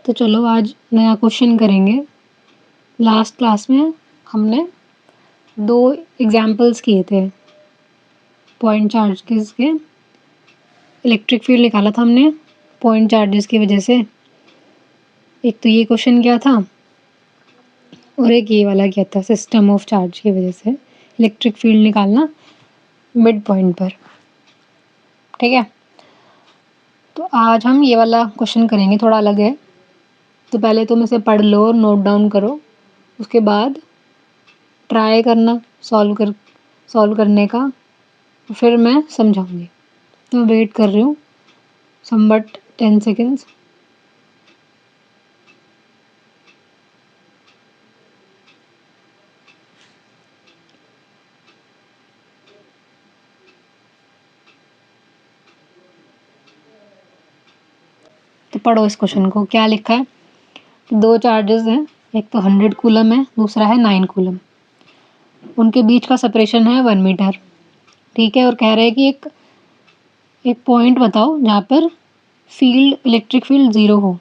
तो चलो आज नया क्वेश्चन करेंगे। लास्ट क्लास में हमने 2 एग्ज़ाम्पल्स किए थे पॉइंट चार्जेस के। इलेक्ट्रिक फील्ड निकाला था हमने पॉइंट चार्जेस की वजह से। एक तो ये क्वेश्चन किया था और एक ये वाला किया था सिस्टम ऑफ चार्ज की वजह से इलेक्ट्रिक फील्ड निकालना मिड पॉइंट पर। ठीक है, तो आज हम ये वाला क्वेश्चन करेंगे, थोड़ा अलग है। तो पहले तुम इसे पढ़ लो और नोट डाउन करो, उसके बाद ट्राई करना सॉल्व करने का, फिर मैं समझाऊंगी। तो मैं वेट कर रही हूँ समवट 10 सेकेंड्स। तो पढ़ो इस क्वेश्चन को। क्या लिखा है? 2 चार्जेस हैं, एक तो 100 कूलम है, दूसरा है 9 कूलम। उनके बीच का सेपरेशन है 1 मीटर। ठीक है, और कह रहे हैं कि एक पॉइंट बताओ जहाँ पर इलेक्ट्रिक फील्ड 0 हो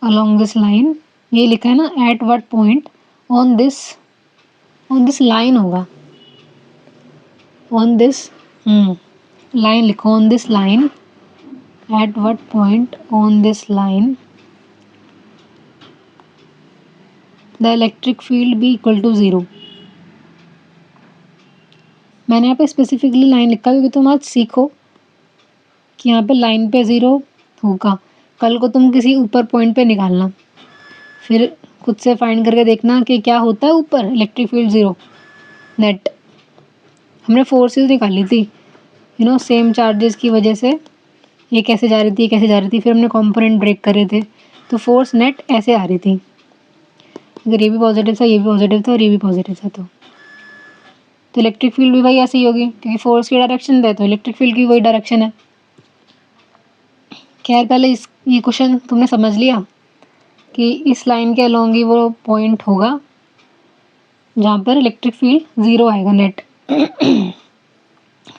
अलोंग दिस लाइन। ये लिखा है ना, at what point on this line होगा। ऑन दिस लाइन लिखो, on this line, at what point on this line the electric field be equal to 0। मैंने यहाँ पे स्पेसिफिकली लाइन लिखा क्योंकि तुम आज सीखो कि यहाँ पे लाइन पे 0 होगा। कल को तुम किसी ऊपर पॉइंट पे निकालना, फिर खुद से फाइंड करके देखना कि क्या होता है ऊपर इलेक्ट्रिक फील्ड 0 नेट। हमने फोर्सेस निकाली थी, सेम चार्जेस की वजह से ये कैसे जा रही थी, कैसे जा रही थी, फिर हमने कंपोनेंट ब्रेक करे थे, तो फोर्स नेट ऐसे आ रही थी। अगर ये भी पॉजिटिव था, ये भी पॉजिटिव था और ये भी पॉजिटिव था, तो इलेक्ट्रिक फील्ड भी भाई ऐसे ही होगी, क्योंकि फोर्स की डायरेक्शन दे तो इलेक्ट्रिक फील्ड की वही डायरेक्शन है। खैर, पहले ये क्वेश्चन तुमने समझ लिया कि इस लाइन के अलोंग ही वो पॉइंट होगा जहाँ पर इलेक्ट्रिक फील्ड 0 आएगा नेट।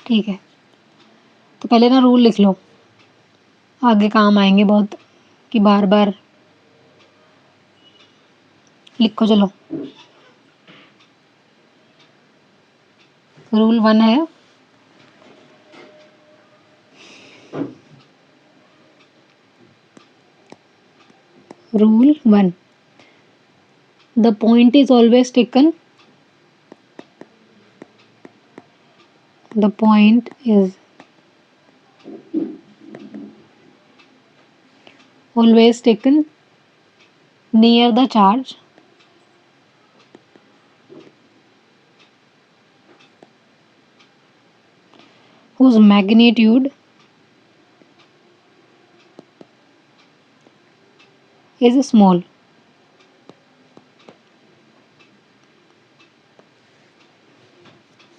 ठीक है, तो पहले ना रूल लिख लो, आगे काम आएंगे बहुत, कि बार बार लिखो। चलो, रूल 1 है, rule 1, the point is always taken, the point is always taken near the charge whose magnitude is small.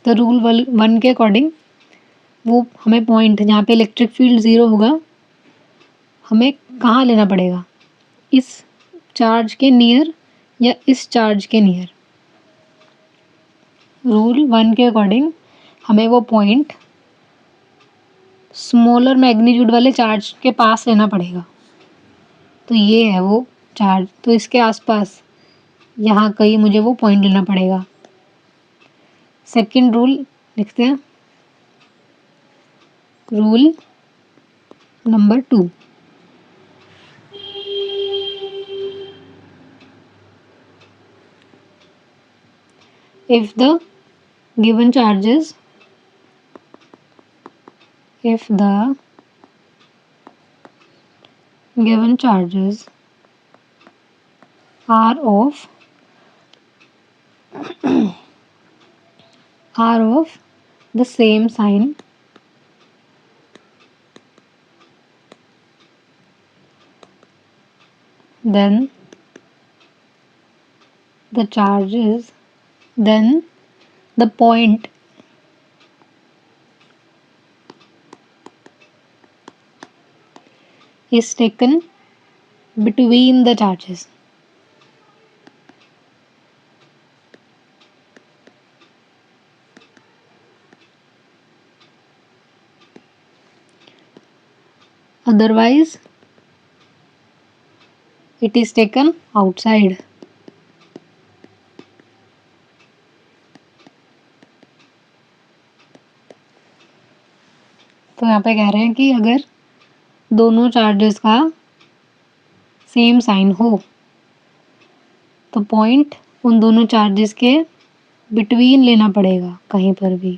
तो रूल 1 के अकॉर्डिंग वो हमें पॉइंट जहाँ पे इलेक्ट्रिक फील्ड 0 होगा, हमें कहाँ लेना पड़ेगा? इस चार्ज के नियर या इस चार्ज के नियर। रूल 1 के अकॉर्डिंग हमें वो पॉइंट स्मॉलर मैग्नीट्यूड वाले चार्ज के पास लेना पड़ेगा। तो ये है वो चार्ज, तो इसके आसपास यहाँ कहीं मुझे वो पॉइंट लेना पड़ेगा। सेकंड रूल लिखते हैं, rule number 2, if the given charges are of the same sign, then the point is taken between the charges. otherwise it is taken outside. तो यहाँ पे कह रहे हैं कि अगर दोनों चार्जेस का सेम साइन हो तो पॉइंट उन दोनों चार्जेस के बिटवीन लेना पड़ेगा कहीं पर भी,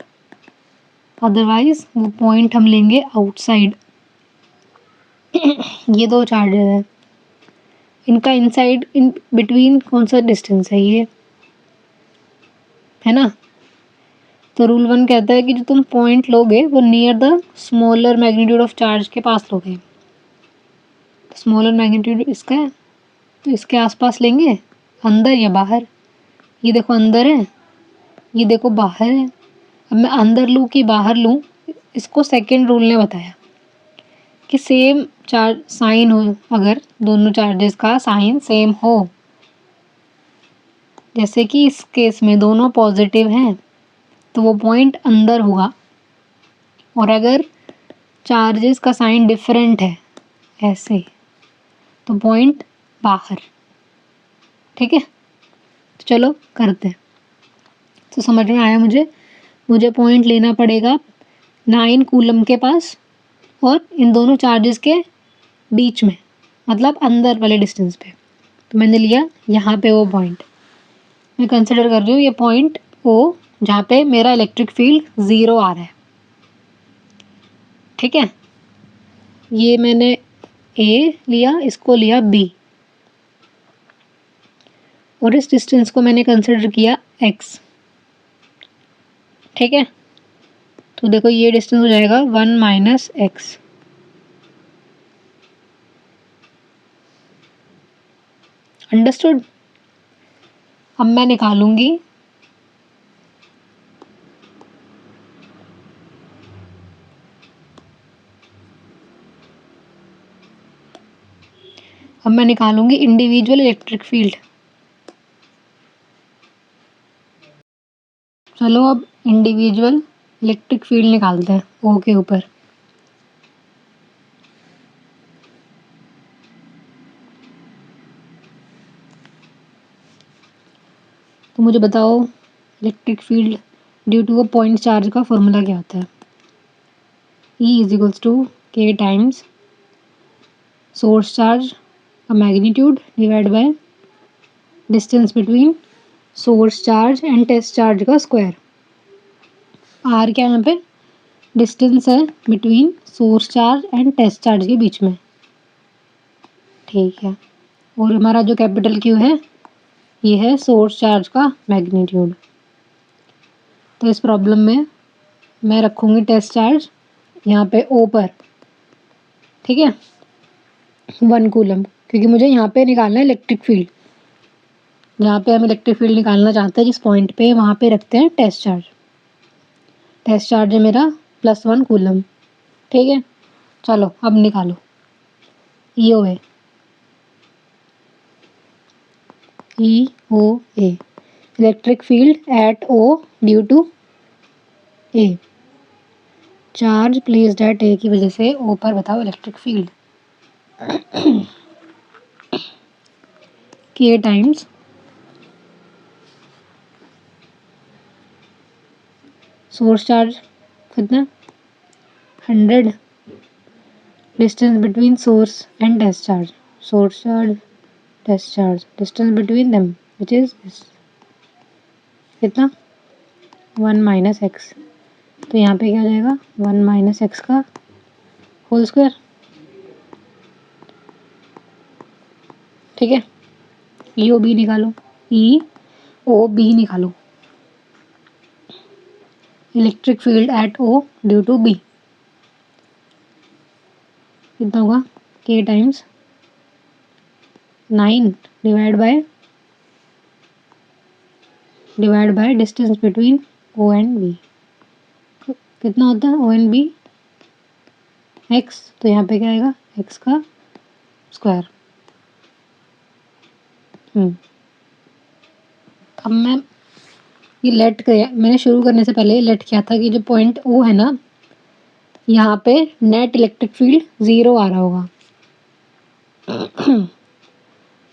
अदरवाइज वो पॉइंट हम लेंगे आउटसाइड। ये दो चार्जेस हैं, इनका इनसाइड इन बिटवीन कौन सा डिस्टेंस है, ये है ना। तो रूल 1 कहता है कि जो तुम पॉइंट लोगे वो near the smaller magnitude of charge के पास लोगे। स्मॉलर मैग्नीट्यूड इसका है तो इसके आसपास लेंगे, अंदर या बाहर। ये देखो अंदर है, ये देखो बाहर है। अब मैं अंदर लूँ कि बाहर लूँ, इसको सेकंड रूल ने बताया कि सेम चार्ज साइन हो, अगर दोनों चार्जेस का साइन सेम हो, जैसे कि इस केस में दोनों पॉजिटिव हैं तो वो पॉइंट अंदर होगा, और अगर चार्जेस का साइन डिफरेंट है ऐसे तो पॉइंट बाहर। ठीक है, तो चलो करते हैं। तो समझ में आया मुझे पॉइंट लेना पड़ेगा 9 कूलम के पास और इन दोनों चार्जेस के बीच में, मतलब अंदर वाले डिस्टेंस पे। तो मैंने लिया यहाँ पे वो पॉइंट, मैं कंसिडर कर रही हूँ ये पॉइंट ओ, जहाँ पे मेरा इलेक्ट्रिक फील्ड 0 आ रहा है। ठीक है, ये मैंने ए लिया, इसको लिया बी, और इस डिस्टेंस को मैंने कंसिडर किया x। ठीक है, तो देखो ये डिस्टेंस हो जाएगा 1 - x। अंडरस्टूड। अब मैं निकालूंगी इंडिविजुअल इलेक्ट्रिक फील्ड। चलो अब इंडिविजुअल इलेक्ट्रिक फील्ड निकालते हैं ओ के ऊपर। तो मुझे बताओ electric field due to a point charge का फॉर्मूला क्या होता है। E = k times source charge का magnitude divide by distance between source charge and test charge का स्क्वायर। आर क्या यहाँ पे डिस्टेंस है between source charge and test charge के बीच में। ठीक है, और हमारा जो कैपिटल क्यू है ये है सोर्स चार्ज का मैग्नीट्यूड। तो इस प्रॉब्लम में मैं रखूँगी टेस्ट चार्ज यहाँ पे ओ पर। ठीक है, 1 कूलम, क्योंकि मुझे यहाँ पे निकालना है इलेक्ट्रिक फील्ड। जहाँ पे हम इलेक्ट्रिक फील्ड निकालना चाहते हैं जिस पॉइंट पे, वहाँ पे रखते हैं टेस्ट चार्ज। टेस्ट चार्ज है मेरा +1 कूलम। ठीक है, चलो अब निकालो। E O A electric field at O due to A, charge placed at A की वजह से ओ पर बताओ electric field. K times source charge कितना 100, distance between source and test charge, source charge test charge, distance between them which is कितना 1 - x। तो यहाँ पे क्या हो जाएगा 1 - x का होल स्क्वायर। ठीक है, ई ओ बी निकालो, ई ओ बी निकालो, electric field at O due to B कितना होगा k times 9 divide by distance between O and B. कितना होता है ओ एंड बी x, तो यहाँ पे क्या आएगा x का स्क्वायर। अब मैं ये लेट किया, मैंने शुरू करने से पहले लेट किया था कि जो पॉइंट ओ है ना यहाँ पे नेट इलेक्ट्रिक फील्ड 0 आ रहा होगा।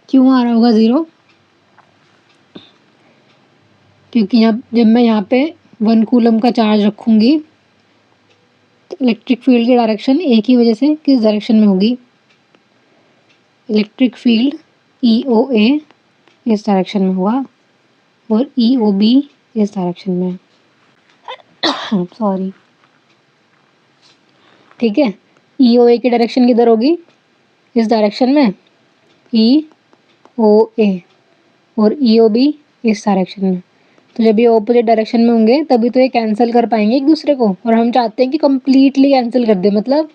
क्यों आ रहा होगा 0? क्योंकि यहाँ जब मैं यहाँ पे 1 कूलम का चार्ज रखूँगी तो इलेक्ट्रिक फील्ड की डायरेक्शन एक ही वजह से किस डायरेक्शन में होगी? इलेक्ट्रिक फील्ड EOA इस डायरेक्शन में होगा और EOB इस डायरेक्शन में। सॉरी, ठीक है। EOA की डायरेक्शन किधर होगी? इस डायरेक्शन में, EOA, और EOB इस डायरेक्शन में। तो जब ये ऑपोजिट डायरेक्शन में होंगे तभी तो ये कैंसिल कर पाएंगे एक दूसरे को, और हम चाहते हैं कि कम्प्लीटली कैंसिल कर दे, मतलब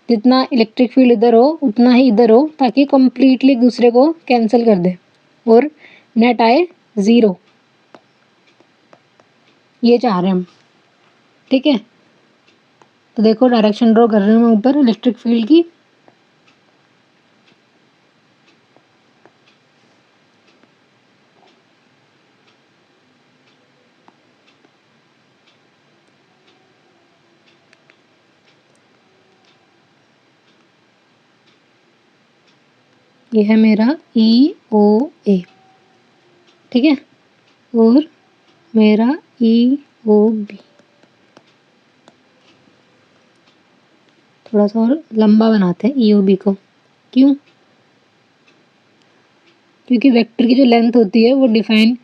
जितना इलेक्ट्रिक फील्ड इधर हो उतना ही इधर हो, ताकि कम्प्लीटली एक दूसरे को कैंसिल कर दे और नेट आए 0। ये चाह रहे हैं हम, ठीक है। तो देखो डायरेक्शन ड्रॉ कर रही हूँ मैं ऊपर इलेक्ट्रिक फील्ड की। ये है मेरा EOA, ठीक है, और मेरा EOB। थोड़ा सा और लंबा बनाते हैं EOB को। क्यों? क्योंकि वेक्टर की जो लेंथ होती है वो डिफाइन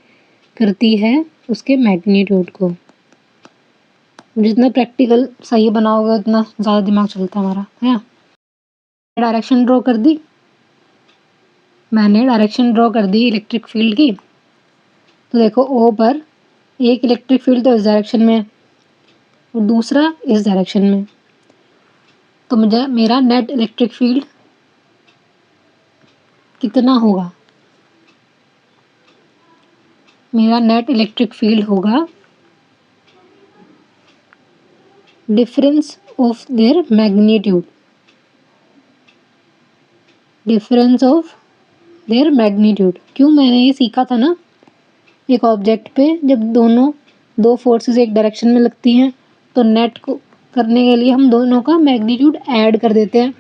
करती है उसके मैग्नीट्यूड को। जितना प्रैक्टिकल सही बनाओगे उतना ज़्यादा दिमाग चलता है हमारा, है ना। डायरेक्शन ड्रॉ कर दी मैंने, डायरेक्शन ड्रॉ कर दी इलेक्ट्रिक फील्ड की। तो देखो O पर एक इलेक्ट्रिक फील्ड तो इस डायरेक्शन में और दूसरा इस डायरेक्शन में। तो मुझे मेरा नेट इलेक्ट्रिक फील्ड कितना होगा? मेरा नेट इलेक्ट्रिक फील्ड होगा difference of their magnitude, difference of their magnitude. क्यों? मैंने ये सीखा था ना, एक ऑब्जेक्ट पे जब दो फोर्सेस एक डायरेक्शन में लगती हैं तो नेट को करने के लिए हम दोनों का मैग्नीट्यूड ऐड कर देते हैं।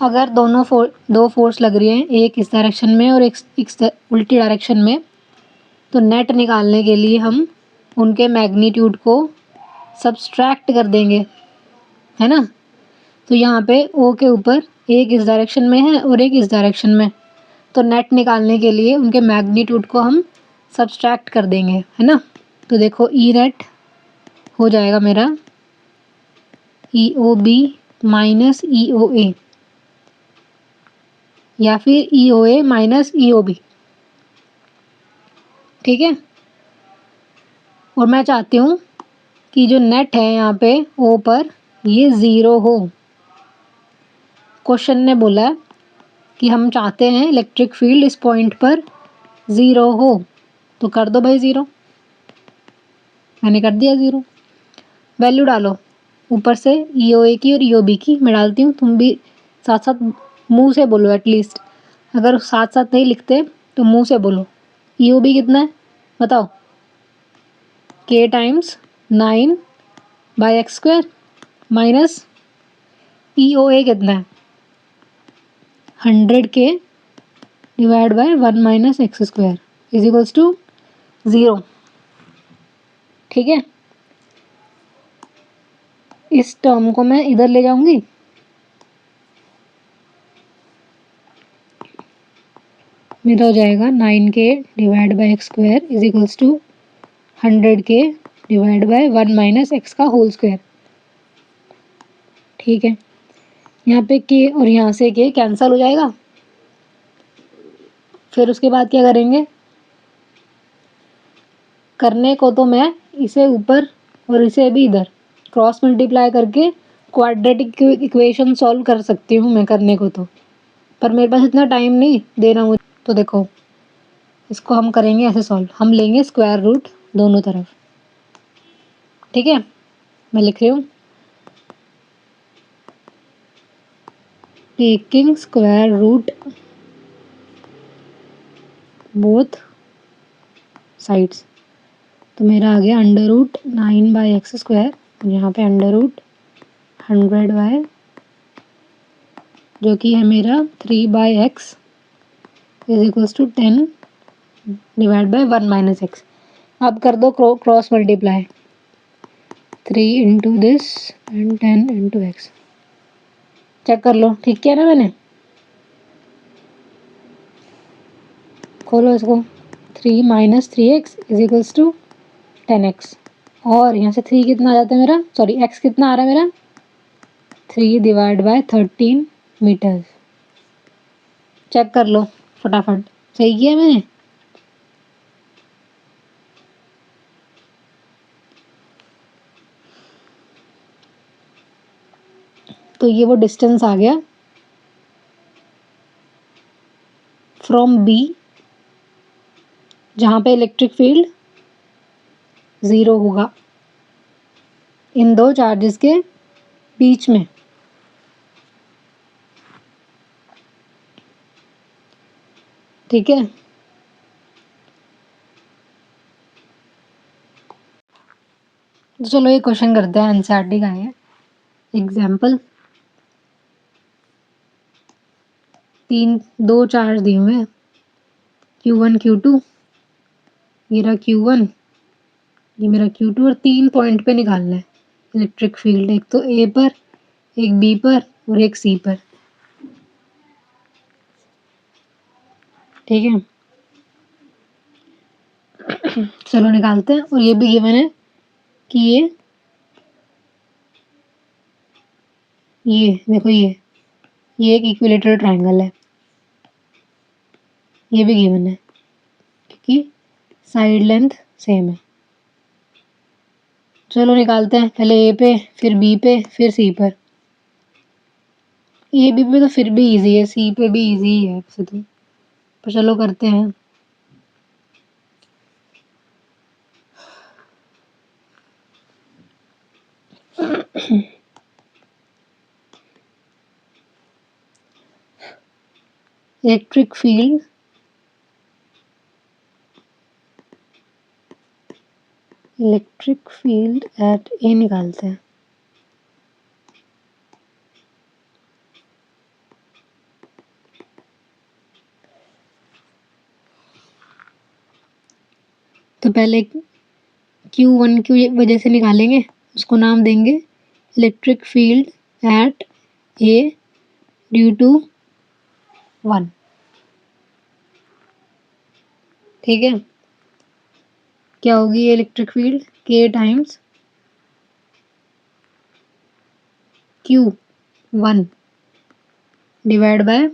अगर दो फोर्स लग रही हैं, एक इस डायरेक्शन में और एक उल्टी डायरेक्शन में, तो नेट निकालने के लिए हम उनके मैग्नीट्यूड को सब्सट्रैक्ट कर देंगे, है ना। तो यहाँ पे O के ऊपर एक इस डायरेक्शन में है और एक इस डायरेक्शन में, तो नेट निकालने के लिए उनके मैग्नीट्यूड को हम सब्सट्रैक्ट कर देंगे, है ना। तो देखो E नेट हो जाएगा मेरा EOB माइनस EOA, या फिर EOA माइनस EOB, ठीक है। और मैं चाहती हूँ कि जो नेट है यहाँ पे O पर ये 0 हो। क्वेश्चन ने बोला कि हम चाहते हैं इलेक्ट्रिक फील्ड इस पॉइंट पर 0 हो, तो कर दो भाई 0। मैंने कर दिया 0। वैल्यू डालो ऊपर से EOA की और EOB की, मैं डालती हूँ, तुम भी साथ साथ मुंह से बोलो एटलीस्ट। अगर साथ साथ नहीं लिखते तो मुंह से बोलो। EOB कितना है बताओ? K times 9/x² minus EOA कितना है? 100K divide by 1 - x² is equals to 0, ठीक है। इस टर्म को मैं इधर ले जाऊंगी, मेरा हो जाएगा 9K divide by x² is equals to 100K divide by 1 - x का होल स्क्वायर, ठीक है। यहाँ पे K और यहाँ से K कैंसल हो जाएगा। फिर उसके बाद क्या करेंगे? करने को तो मैं इसे ऊपर और इसे भी इधर क्रॉस मल्टीप्लाई करके क्वाड्रेटिक इक्वेशन सॉल्व कर सकती हूँ मैं करने को तो, पर मेरे पास इतना टाइम नहीं देना मुझे। तो देखो इसको हम करेंगे ऐसे सॉल्व, हम लेंगे स्क्वायर रूट दोनों तरफ, ठीक है। मैं लिख रही हूँ taking square root both sides, तो मेरा आ गया √9/x², यहाँ पे √100/, जो कि है मेरा 3/x = 10 डिवाइड बाय 1 - x। अब कर दो cross multiply, 3 into this and 10 into x। Check कर लो, ठीक किया ना मैंने? खोलो इसको। 3 - 3x = 10x। और यहाँ से 3 कितना आ जाता है मेरा, सॉरी x कितना आ रहा है मेरा, 3 डिवाइड बाय 13 मीटर्स। चेक कर लो फटाफट, सही किया मैंने? तो ये वो डिस्टेंस आ गया फ्रॉम B, जहाँ पे इलेक्ट्रिक फील्ड 0 होगा इन दो चार्जेस के बीच में। ठीक है, तो चलो ये क्वेश्चन करते हैं, एनसीईआरटी का है। एग्जाम्पल, 2 चार्ज दिए हुए हैं, Q1 Q2, ये रहा Q1, ये मेरा Q2, और 3 पॉइंट पे निकालना है इलेक्ट्रिक फील्ड, एक तो A पर, एक B पर और एक C पर। ठीक है, चलो निकालते हैं। और ये भी गिवन है कि ये देखो, ये एक इक्विलेटरल ट्रायंगल है, ये भी गिवन है क्योंकि साइड लेंथ सेम है। चलो निकालते हैं, पहले ए पे, फिर बी पे, फिर सी पर। ए बी पे तो फिर भी इजी है, सी पे भी इजी है वैसे तो, पर चलो करते हैं। इलेक्ट्रिक फील्ड एट ए निकालते हैं। तो पहले Q1 की वजह से निकालेंगे, उसको नाम देंगे electric field at A due to 1। ठीक है, क्या होगी ये electric field, K times Q1 divide by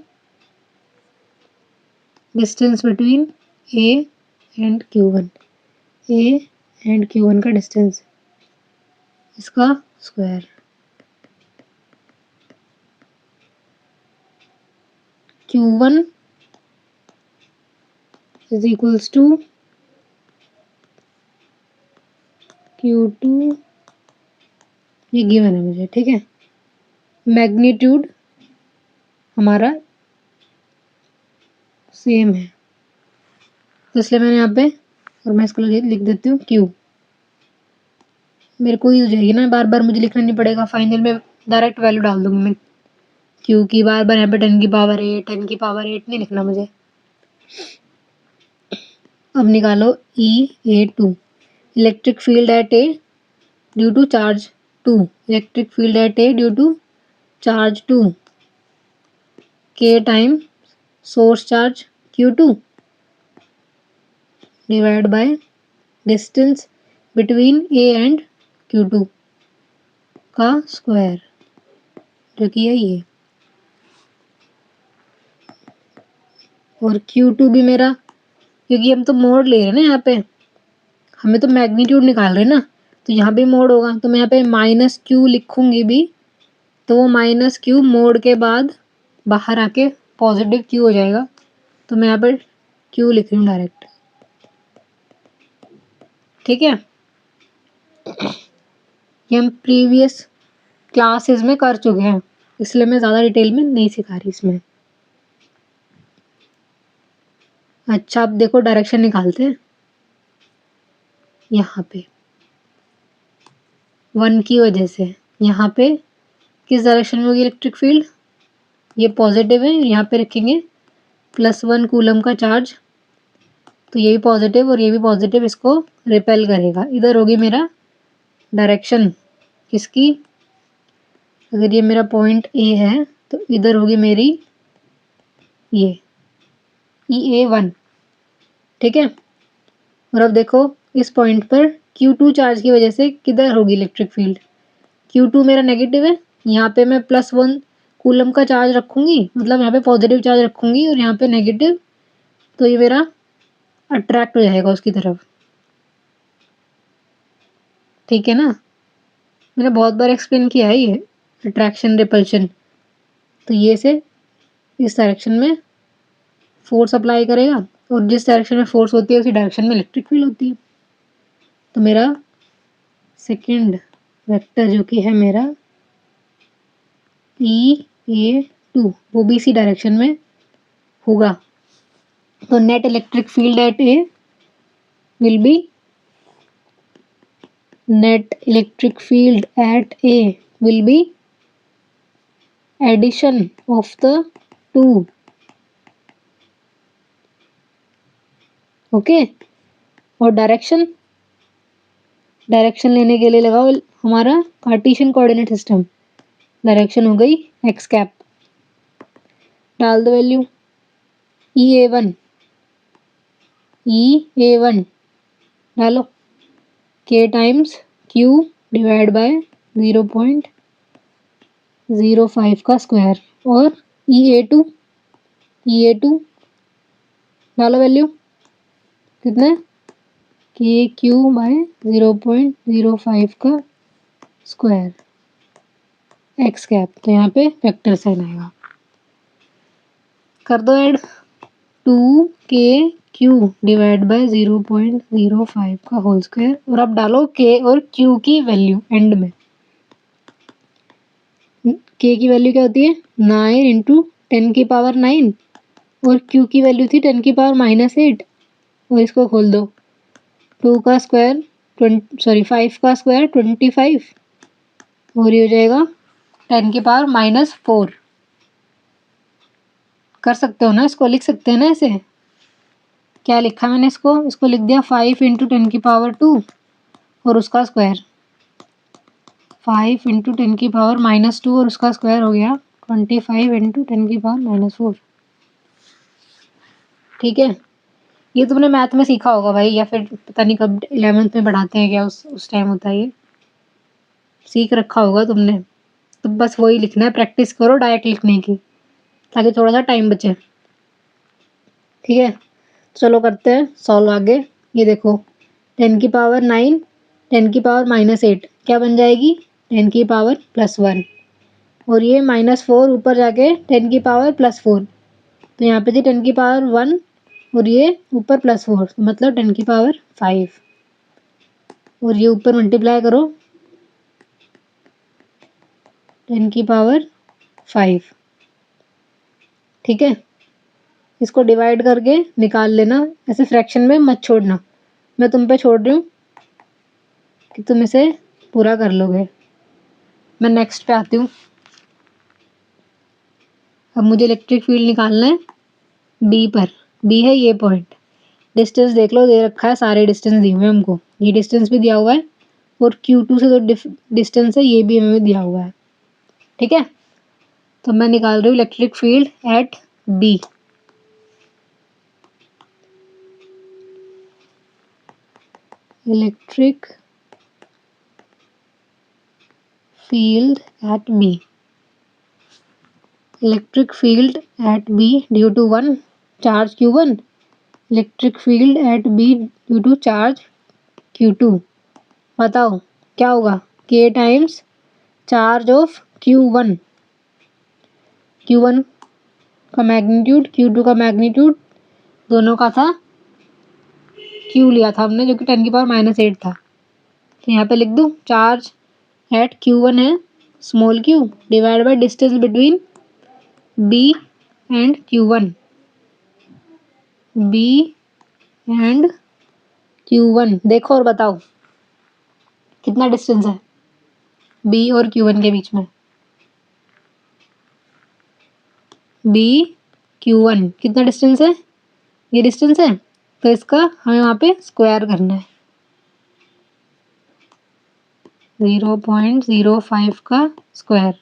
distance between A and Q1, A and Q1 का डिस्टेंस, इसका square. Q1 is equals to Q2, ये गिवन है मुझे। ठीक है, मैग्नीट्यूड हमारा सेम है, तो इसलिए मैंने यहाँ पे, और मैं इसको लिख देती हूँ Q। मेरे को ही हो जाएगी ना, बार बार मुझे लिखना नहीं पड़ेगा, फाइनल में डायरेक्ट वैल्यू डाल दूंगी मैं Q की। बार बार यहाँ पे 10 की पावर 8, 10 की पावर 8 नहीं लिखना मुझे। अब निकालो E(A2), electric field at A due to charge 2, electric field at A due to charge 2, K time source charge Q2 divide by distance between A and Q2 का स्क्वायर, जो कि है ये। और Q2 भी मेरा, क्योंकि हम तो मोड ले रहे हैं ना, यहाँ पे हमें तो मैग्नीट्यूड निकाल रहे हैं ना, तो यहाँ भी मोड होगा, तो मैं यहाँ पे -Q लिखूंगी भी, तो वो -Q मोड के बाद बाहर आके पॉजिटिव Q हो जाएगा, तो मैं यहाँ पे Q लिख रही हूँ डायरेक्ट। ठीक है, ये हम प्रीवियस क्लासेस में कर चुके हैं, इसलिए मैं ज़्यादा डिटेल में नहीं सिखा रही इसमें। अच्छा, अब देखो डायरेक्शन निकालते हैं। यहाँ पे 1 की वजह से। यहाँ पे किस डायरेक्शन में होगी इलेक्ट्रिक फील्ड? ये पॉजिटिव है, यहाँ पे रखेंगे +1 कूलम का चार्ज, तो ये भी पॉजिटिव और ये भी पॉजिटिव इसको रिपेल करेगा। इधर होगी मेरा डायरेक्शन किसकी? अगर ये मेरा पॉइंट ए है तो इधर होगी मेरी ये EA1, ठीक है। और अब देखो इस पॉइंट पर Q2 चार्ज की वजह से किधर होगी इलेक्ट्रिक फील्ड? Q2 मेरा नेगेटिव है, यहाँ पे मैं +1 कूलम का चार्ज रखूंगी, मतलब यहाँ पे पॉजिटिव चार्ज रखूंगी और यहाँ पे नेगेटिव, तो ये मेरा अट्रैक्ट हो जाएगा उसकी तरफ, ठीक है ना। मैंने बहुत बार एक्सप्लेन किया है ये अट्रैक्शन रिपल्शन। तो ये से इस डायरेक्शन में फोर्स अप्लाई करेगा और जिस डायरेक्शन में फोर्स होती है उसी डायरेक्शन में इलेक्ट्रिक फील्ड होती है। तो मेरा सेकंड वेक्टर जो कि है मेरा EA2 वो भी इसी डायरेक्शन में होगा। तो net electric field at A will be addition of the two, okay. और डायरेक्शन लेने के लिए लगाओ हमारा कार्टेशियन कोऑर्डिनेट सिस्टम। डायरेक्शन हो गई एक्स कैप, डाल दो वैल्यू EA1 डालो K times Q divide bye 0.05 का स्क्वायर और EA2 डालो वैल्यू कितने KQ बाय 0.05 का स्क्वायर एक्स कैप। तो यहाँ पे वेक्टर साइन आएगा, कर दो ऐड 2KQ डिवाइड बाय 0.05 का होल स्क्वायर और अब डालो K और Q की वैल्यू एंड में। K की वैल्यू क्या होती है 9 इंटू 10 की पावर 9 और Q की वैल्यू थी 10 की पावर -8 और इसको खोल दो 5 का स्क्वायर 25 और ये हो जाएगा 10 की पावर -4। कर सकते हो ना, इसको लिख सकते हैं ना ऐसे। क्या लिखा मैंने इसको लिख दिया 5 इंटू 10 की पावर 2 और उसका स्क्वायर 5 इंटू 10 की पावर -2 और उसका स्क्वायर हो गया 25 इंटू 10 की पावर -4, ठीक है। ये तुमने मैथ में सीखा होगा भाई, या फिर पता नहीं कब 11th में पढ़ाते हैं क्या, उस टाइम होता है ये, सीख रखा होगा तुमने। तो बस वही लिखना है, प्रैक्टिस करो डायरेक्ट लिखने की ताकि थोड़ा सा टाइम बचे, ठीक है। चलो करते हैं सॉल्व आगे। ये देखो 10 की पावर 9 10 की पावर -8 क्या बन जाएगी 10 की पावर +1 और ये -4 ऊपर जाके 10 की पावर +4, तो यहाँ पे थी 10 की पावर 1 और ये ऊपर +4 मतलब 10 की पावर 5 और ये ऊपर मल्टीप्लाई करो 10 की पावर 5, ठीक है। इसको डिवाइड करके निकाल लेना, ऐसे फ्रैक्शन में मत छोड़ना, मैं तुम पे छोड़ रही हूँ कि तुम इसे पूरा कर लोगे। मैं नेक्स्ट पे आती हूँ। अब मुझे इलेक्ट्रिक फील्ड निकालना है बी पर, बी है ये पॉइंट। डिस्टेंस देख लो, दे रखा है, सारे डिस्टेंस दिए हुए हैं हमको, ये डिस्टेंस भी दिया हुआ है और Q2 से जो डिस्टेंस है ये भी हमें दिया हुआ है, ठीक है। तो मैं निकाल रही हूँ इलेक्ट्रिक फील्ड एट बी। इलेक्ट्रिक field at B. Electric field at B due to 1 charge Q1. Electric field at B due to charge Q2. बताओ क्या होगा K times charge of Q1 का मैग्नीट्यूड Q2 का मैग्नीट्यूड दोनों का था, Q लिया था हमने जो कि 10 की पावर -8 था। तो यहाँ पे लिख दूँ चार्ज एट Q1 है small q divide by distance between B and Q1, B and Q1 देखो और बताओ कितना डिस्टेंस है B और Q1 के बीच में। B Q1 कितना डिस्टेंस है, ये डिस्टेंस है, तो इसका हमें वहाँ पे स्क्वायर करना है। 0.05 का स्क्वायर।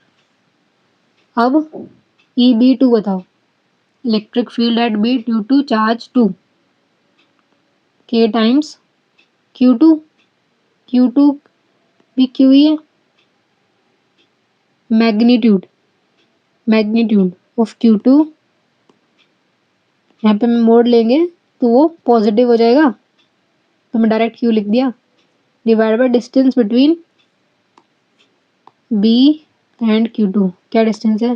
अब EB2 बताओ, electric field at B due to charge 2 K times Q2 भी Q ही है। मैग्नीट्यूड ऑफ Q2 यहाँ पे हम मोड लेंगे तो वो पॉजिटिव हो जाएगा, तो मैं डायरेक्ट Q लिख दिया, divide by distance between B and Q2। क्या डिस्टेंस है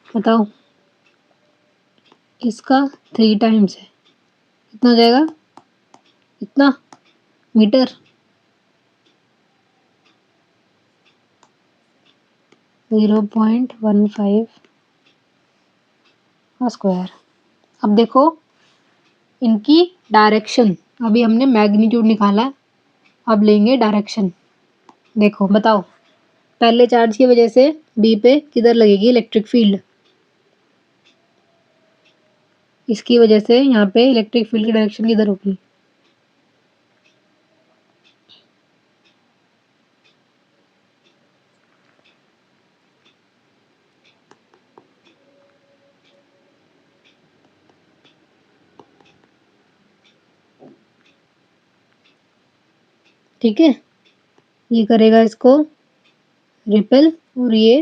बताओ, इसका 3 टाइम्स है, कितना हो जाएगा, इतना मीटर। 0.15 का स्क्वायर। अब देखो इनकी डायरेक्शन, अभी हमने मैग्नीट्यूड निकाला है, अब लेंगे डायरेक्शन। देखो बताओ, पहले चार्ज की वजह से बी पे किधर लगेगी इलेक्ट्रिक फील्ड, इसकी वजह से यहाँ पे इलेक्ट्रिक फील्ड की डायरेक्शन किधर होगी, ठीक है। ये करेगा इसको रिपेल और ये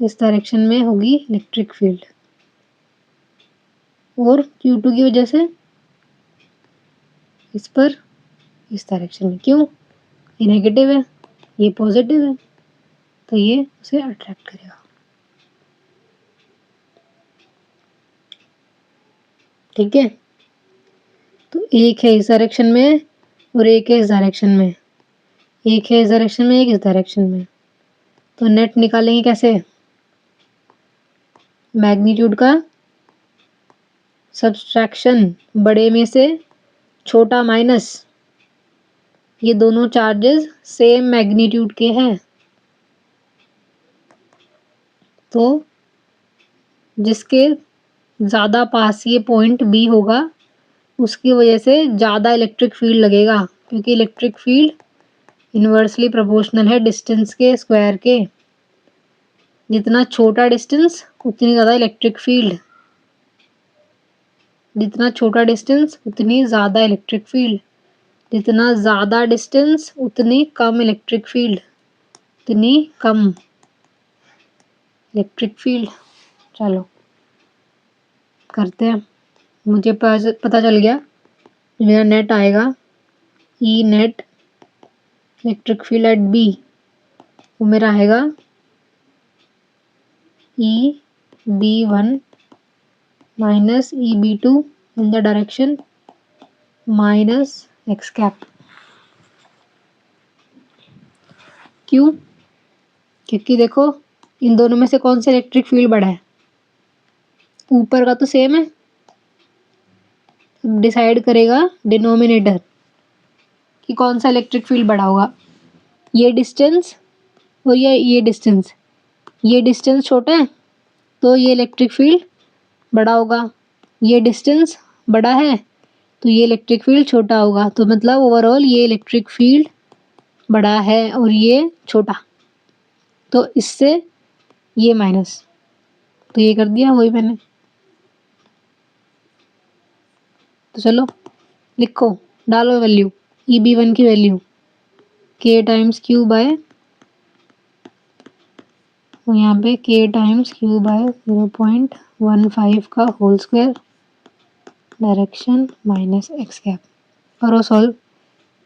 इस डायरेक्शन में होगी इलेक्ट्रिक फील्ड, और Q2 की वजह से इस पर इस डायरेक्शन में, क्यों, ये नेगेटिव है ये पॉजिटिव है, तो ये उसे अट्रैक्ट करेगा, ठीक है। तो एक है इस डायरेक्शन में और एक है इस डायरेक्शन में, एक है इस डायरेक्शन में एक इस डायरेक्शन में, तो नेट निकालेंगे कैसे, मैग्नीट्यूड का सब्सट्रैक्शन, बड़े में से छोटा माइनस, ये दोनों चार्जेस सेम मैग्नीट्यूड के हैं, तो जिसके ज़्यादा पास ये पॉइंट बी होगा उसकी वजह से ज़्यादा इलेक्ट्रिक फील्ड लगेगा, क्योंकि इलेक्ट्रिक फील्ड इन्वर्सली प्रोपोर्शनल है डिस्टेंस के स्क्वायर के। जितना छोटा डिस्टेंस उतनी ज़्यादा इलेक्ट्रिक फील्ड, जितना छोटा डिस्टेंस उतनी ज़्यादा इलेक्ट्रिक फील्ड, जितना ज़्यादा डिस्टेंस उतनी कम इलेक्ट्रिक फील्ड, उतनी कम इलेक्ट्रिक फील्ड। चलो करते हैं, मुझे पता चल गया, मेरा नेट आएगा E net electric field at B, वो मेरा आएगा EB1 minus EB2 in the direction minus x cap. क्यों, क्योंकि देखो इन दोनों में से कौन सा इलेक्ट्रिक फील्ड बड़ा है, ऊपर का तो सेम है, डिसाइड करेगा डिनोमिनेटर कि कौन सा इलेक्ट्रिक फील्ड बड़ा होगा, ये डिस्टेंस और ये डिस्टेंस, ये डिस्टेंस छोटा है तो ये इलेक्ट्रिक फील्ड बड़ा होगा, ये डिस्टेंस बड़ा है तो ये इलेक्ट्रिक फील्ड छोटा होगा, तो मतलब ओवरऑल ये इलेक्ट्रिक फील्ड बड़ा है और ये छोटा, तो इससे ये माइनस, तो ये कर दिया वही मैंने। तो चलो लिखो, डालो वैल्यू, EB1 की value K times Q by, यहाँ पे K टाइम्स Q बाय 0.15 का whole square, direction minus x cap. करो सॉल्व,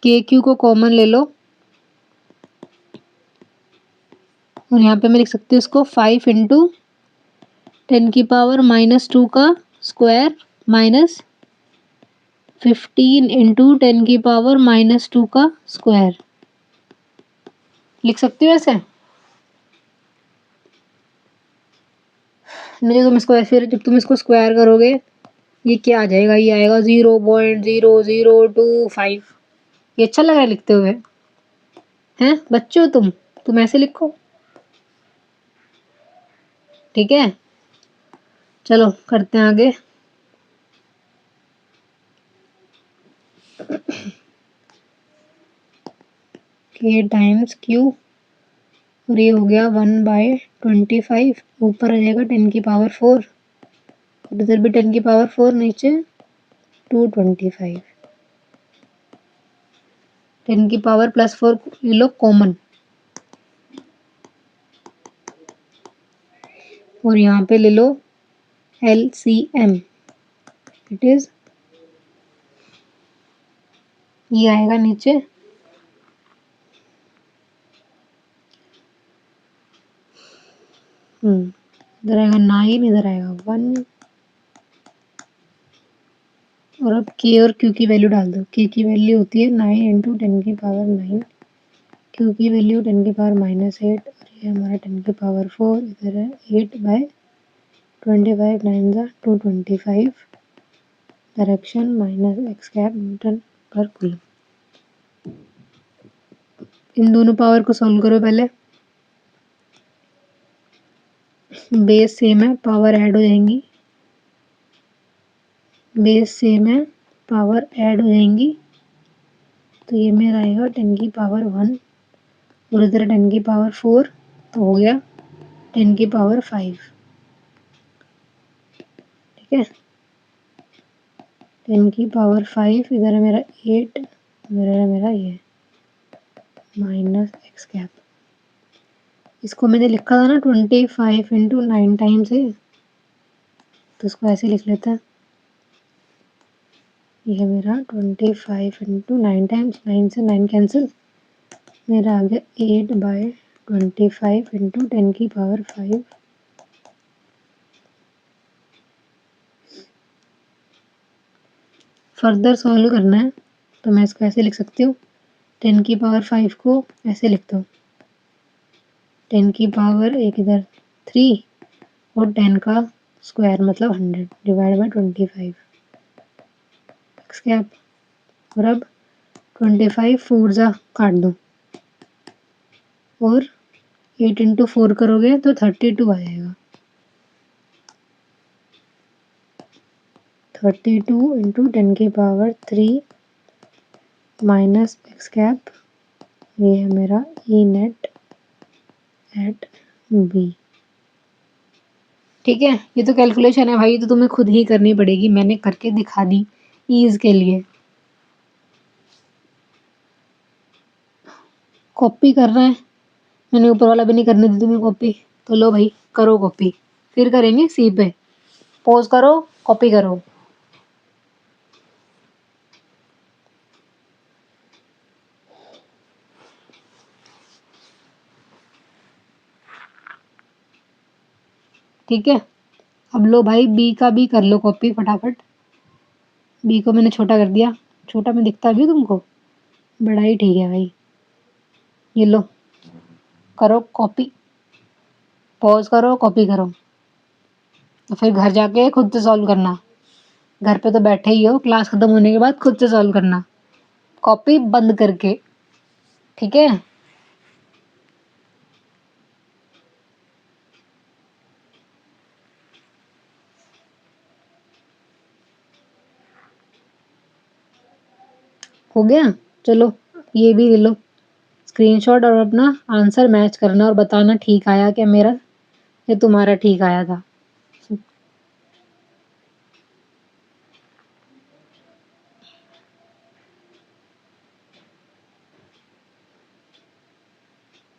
KQ को कॉमन ले लो और यहाँ पे मैं लिख सकती हूँ इसको 5 इंटू 10⁻⁻² का स्क्वायर माइनस 15 इंटू 10⁻⁻² का स्क्वायर, लिख सकती हो ऐसे, नहीं तुम इसको ऐसे, जब तुम इसको स्क्वायर करोगे ये क्या आ जाएगा, ये आएगा 0.0025। ये अच्छा लग रहा है लिखते हुए? हैं बच्चे हो तुम ऐसे लिखो, ठीक है। चलो करते हैं आगे। k टाइम्स q, और ये हो गया 1/25। ऊपर आ जाएगा 10⁴, और इधर भी 10⁴, नीचे 225। 10⁻+4 ले लो कॉमन, और यहाँ पे ले लो LCM। इट इज, ये आएगा नीचे इधर आएगा 9, इधर आएगा 1, और अब k और q की वैल्यू डाल दो। k की वैल्यू होती है 9 × 10⁹, q की वैल्यू 10⁻⁻8, और ये हमारा 10⁴, इधर है 8/25, 9 × 225, डायरेक्शन -x कैप न्यूटन पर कूलम। इन दोनों पावर को सॉल्व करो पहले। बेस सेम है, पावर ऐड हो जाएंगी, बेस सेम है, पावर ऐड हो जाएंगी। तो ये मेरा आएगा 10⁻1, और इधर 10⁻4, तो हो गया 10⁵। ठीक है, 10⁵, इधर है मेरा 8, इधर है मेरा ये -x कैप। इसको मैंने लिखा था ना 25 × 9 टाइम्स है, तो इसको ऐसे लिख लेते हैं। ये मेरा 25 × 9 टाइम्स, 9 से 9 कैंसिल, मेरा आ गया 8/25 × 10⁵। फर्दर सॉल्व करना है तो मैं इसको ऐसे लिख सकती हूँ, 10⁵ को ऐसे लिखता हूँ, 10⁻, एक इधर 3, और 10 का स्क्वायर मतलब 100 /25 x कैप। और अब 25 4 जा काट दो, और 8 × 4 करोगे तो 32 आ जाएगा। 32 × 10⁻³ -x कैप, ये है मेरा E नेट एट B। ठीक है, ये तो कैलकुलेशन है भाई, ये तो तुम्हें खुद ही करनी पड़ेगी, मैंने करके दिखा दी ईज के लिए। कॉपी कर रहे हैं, मैंने ऊपर वाला भी नहीं करने दी तुम्हें कॉपी, तो लो भाई करो कॉपी, फिर करेंगे सी पे। पॉज करो, कॉपी करो। ठीक है, अब लो भाई बी का भी कर लो कॉपी फटाफट। बी को मैंने छोटा कर दिया, छोटा में दिखता भी तुमको, बड़ा ही ठीक है भाई। ये लो करो कॉपी, पॉज करो, कॉपी करो, तो फिर घर जाके खुद से सॉल्व करना। घर पे तो बैठे ही हो, क्लास खत्म होने के बाद खुद से सॉल्व करना, कॉपी बंद करके, ठीक है। हो गया, चलो ये भी ले लो स्क्रीनशॉट, और अपना आंसर मैच करना और बताना ठीक आया क्या मेरा या तुम्हारा ठीक आया था।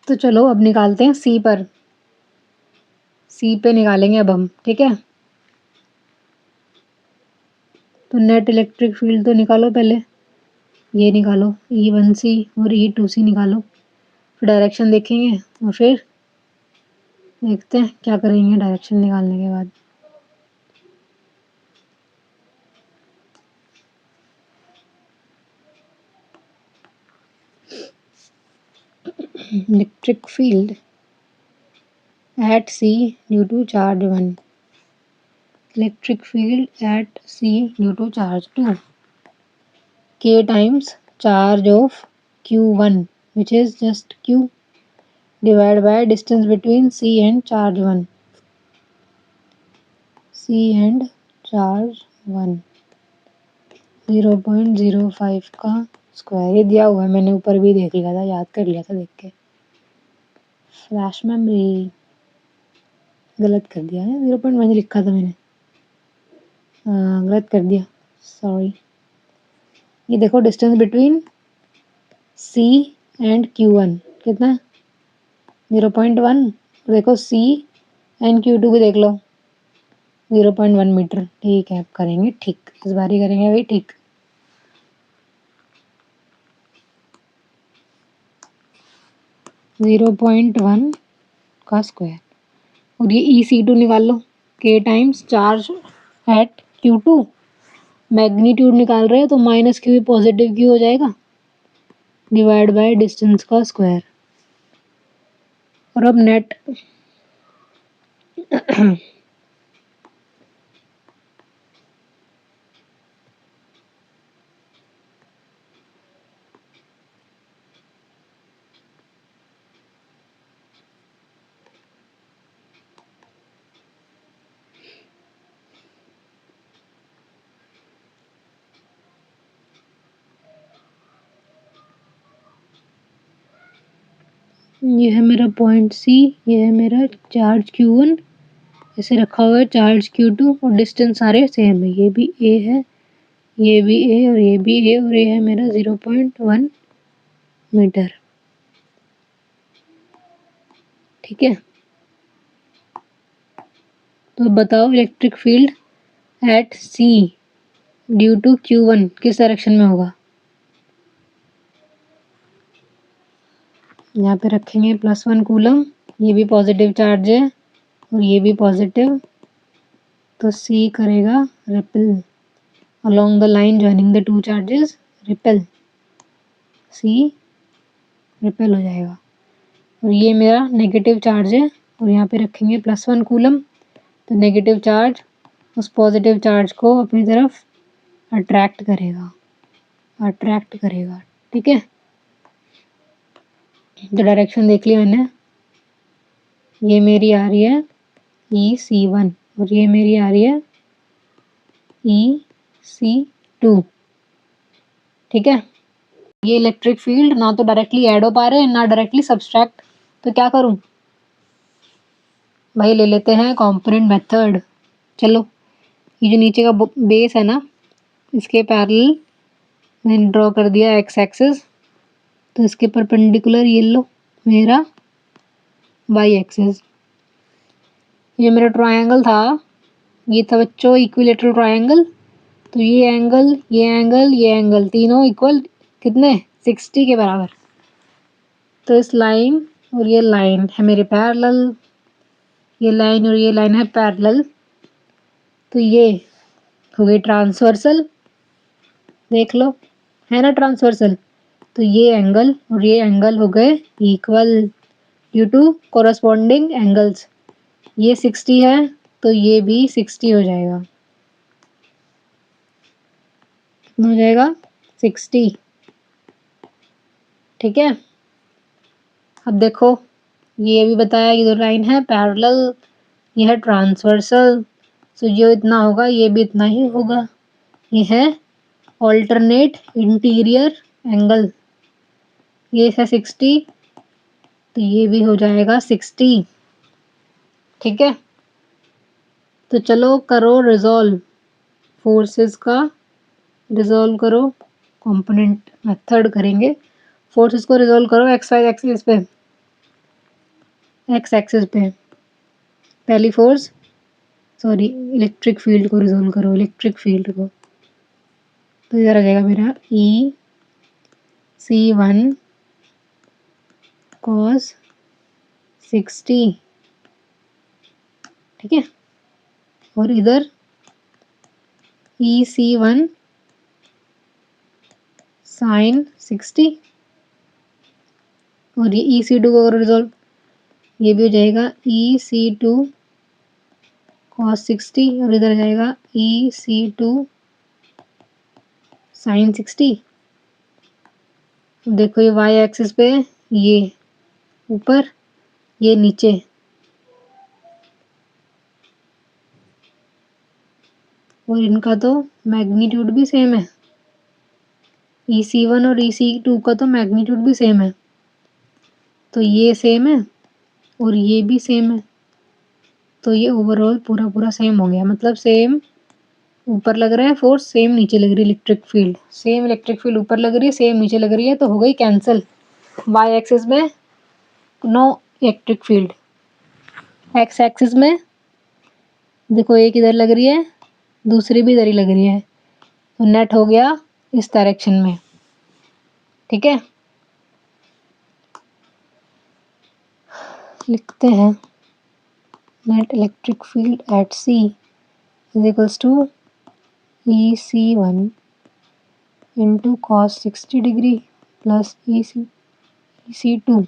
तो चलो अब निकालते हैं सी पर, सी पे निकालेंगे अब हम, ठीक है। तो नेट इलेक्ट्रिक फील्ड तो निकालो पहले, ये निकालो E1C और E2C निकालो, फिर डायरेक्शन देखेंगे और फिर देखते हैं क्या करेंगे डायरेक्शन निकालने के बाद। Electric field at C due to charge 1, electric field at C due to charge 2 K times charge of Q1 which is just Q divided by distance between C and charge 1. C and charge 1 0.05 का square, ये दिया हुआ है, मैंने ऊपर भी देख लिया था, याद कर लिया था देख के। फ्लैश मेमोरी गलत कर दिया है, 0.1 लिखा था मैंने, गलत कर दिया, सॉरी। ये देखो distance between C and Q1 कितना, 0.1। देखो C एंड Q2 भी देख लो, 0.1 मीटर। ठीक है, अब करेंगे ठीक, इस बार ही करेंगे भाई ठीक। जीरो पॉइंट वन का स्क्वायर, और ये EC2 निकाल लो, K times charge eight Q2, magnitude निकाल रहे हैं तो माइनस Q पॉजिटिव Q हो जाएगा, डिवाइड बाय डिस्टेंस का स्क्वायर। और अब नेट ये है मेरा पॉइंट C, ये है मेरा चार्ज Q1, ऐसे रखा हुआ है चार्ज Q2, और डिस्टेंस सारे सेम है, ये भी A है, ये भी A और ये भी A, और ये है मेरा 0.1 मीटर। ठीक है, तो बताओ electric field at C due to Q1 किस डायरेक्शन में होगा। यहाँ पे रखेंगे +1 कूलम, ये भी पॉजिटिव चार्ज है और ये भी पॉजिटिव, तो C करेगा repel along the line joining the two charges, repel, C repel हो जाएगा। और ये मेरा नेगेटिव चार्ज है और यहाँ पे रखेंगे +1 कूलम, तो नेगेटिव चार्ज उस पॉजिटिव चार्ज को अपनी तरफ अट्रैक्ट करेगा। ठीक है, तो डायरेक्शन देख लिया मैंने, ये मेरी आ रही है EC1 और ये मेरी आ रही है EC2। ठीक है, ये इलेक्ट्रिक फील्ड ना तो डायरेक्टली ऐड हो पा रहे हैं ना डायरेक्टली सब्सट्रैक्ट, तो क्या करूं भाई, ले लेते हैं कंपोनेंट मेथड। चलो, ये जो नीचे का बेस है ना, इसके पैरेलल मैंने ड्रॉ कर दिया एक्स एक्सिस, तो इसके परपेंडिकुलर ये लो मेरा वाई एक्सिस। ये मेरा ट्रायंगल था, ये था बच्चों इक्विलेटरल ट्रायंगल, तो ये एंगल तीनों इक्वल कितने 60 के बराबर। तो इस लाइन और ये लाइन है मेरे पैरेलल, ये लाइन और ये लाइन है पैरेलल, तो ये हो गई ट्रांसवर्सल, देख लो है ना ट्रांसवर्सल, तो ये एंगल और ये एंगल हो गए equal due to corresponding angles. ये 60 है तो ये भी 60 हो जाएगा, कितना हो जाएगा 60। ठीक है, अब देखो ये भी बताया, ये दो लाइन है पैरेलल, ये है ट्रांसवर्सल, तो जो इतना होगा ये भी इतना ही होगा, ये है ऑल्टरनेट इंटीरियर एंगल, ये है 60 तो ये भी हो जाएगा 60। ठीक है, तो चलो करो रिजॉल्व, फोर्सेस का रिजॉल्व करो, कंपोनेंट मेथड करेंगे, फोर्सेस को रिजॉल्व करो एक्स वाई एक्सिस पे, एक्स एक्सिस पे पहली फोर्स, सॉरी इलेक्ट्रिक फील्ड को रिजॉल्व करो, इलेक्ट्रिक फील्ड को, तो इधर आ जाएगा मेरा EC1 cos 60। ठीक है, और इधर EC1 sin 60, और ये EC2 को रिजॉल्व, ये भी हो जाएगा EC2 cos 60 और इधर जाएगा EC2 sin 60। देखो ये y एक्सिस पे ये ऊपर, ये नीचे, और इनका तो मैग्नीट्यूड भी सेम है। EC1 और EC2 का तो मैग्नीट्यूड भी सेम है, तो ये सेम है और ये भी सेम है, तो ये ओवरऑल पूरा सेम हो गया। मतलब सेम ऊपर लग रहा है फोर्स, सेम नीचे लग रही है electric field, same electric field ऊपर लग रही है, सेम नीचे लग रही है, तो हो गई कैंसिल। y एक्सिस में no electric field, x axis में देखो एक इधर लग रही है, दूसरी भी इधर ही लग रही है, तो नेट हो गया इस डायरेक्शन में। ठीक है, लिखते हैं net electric field at C is equals to EC1 into cos 60 degree plus EC2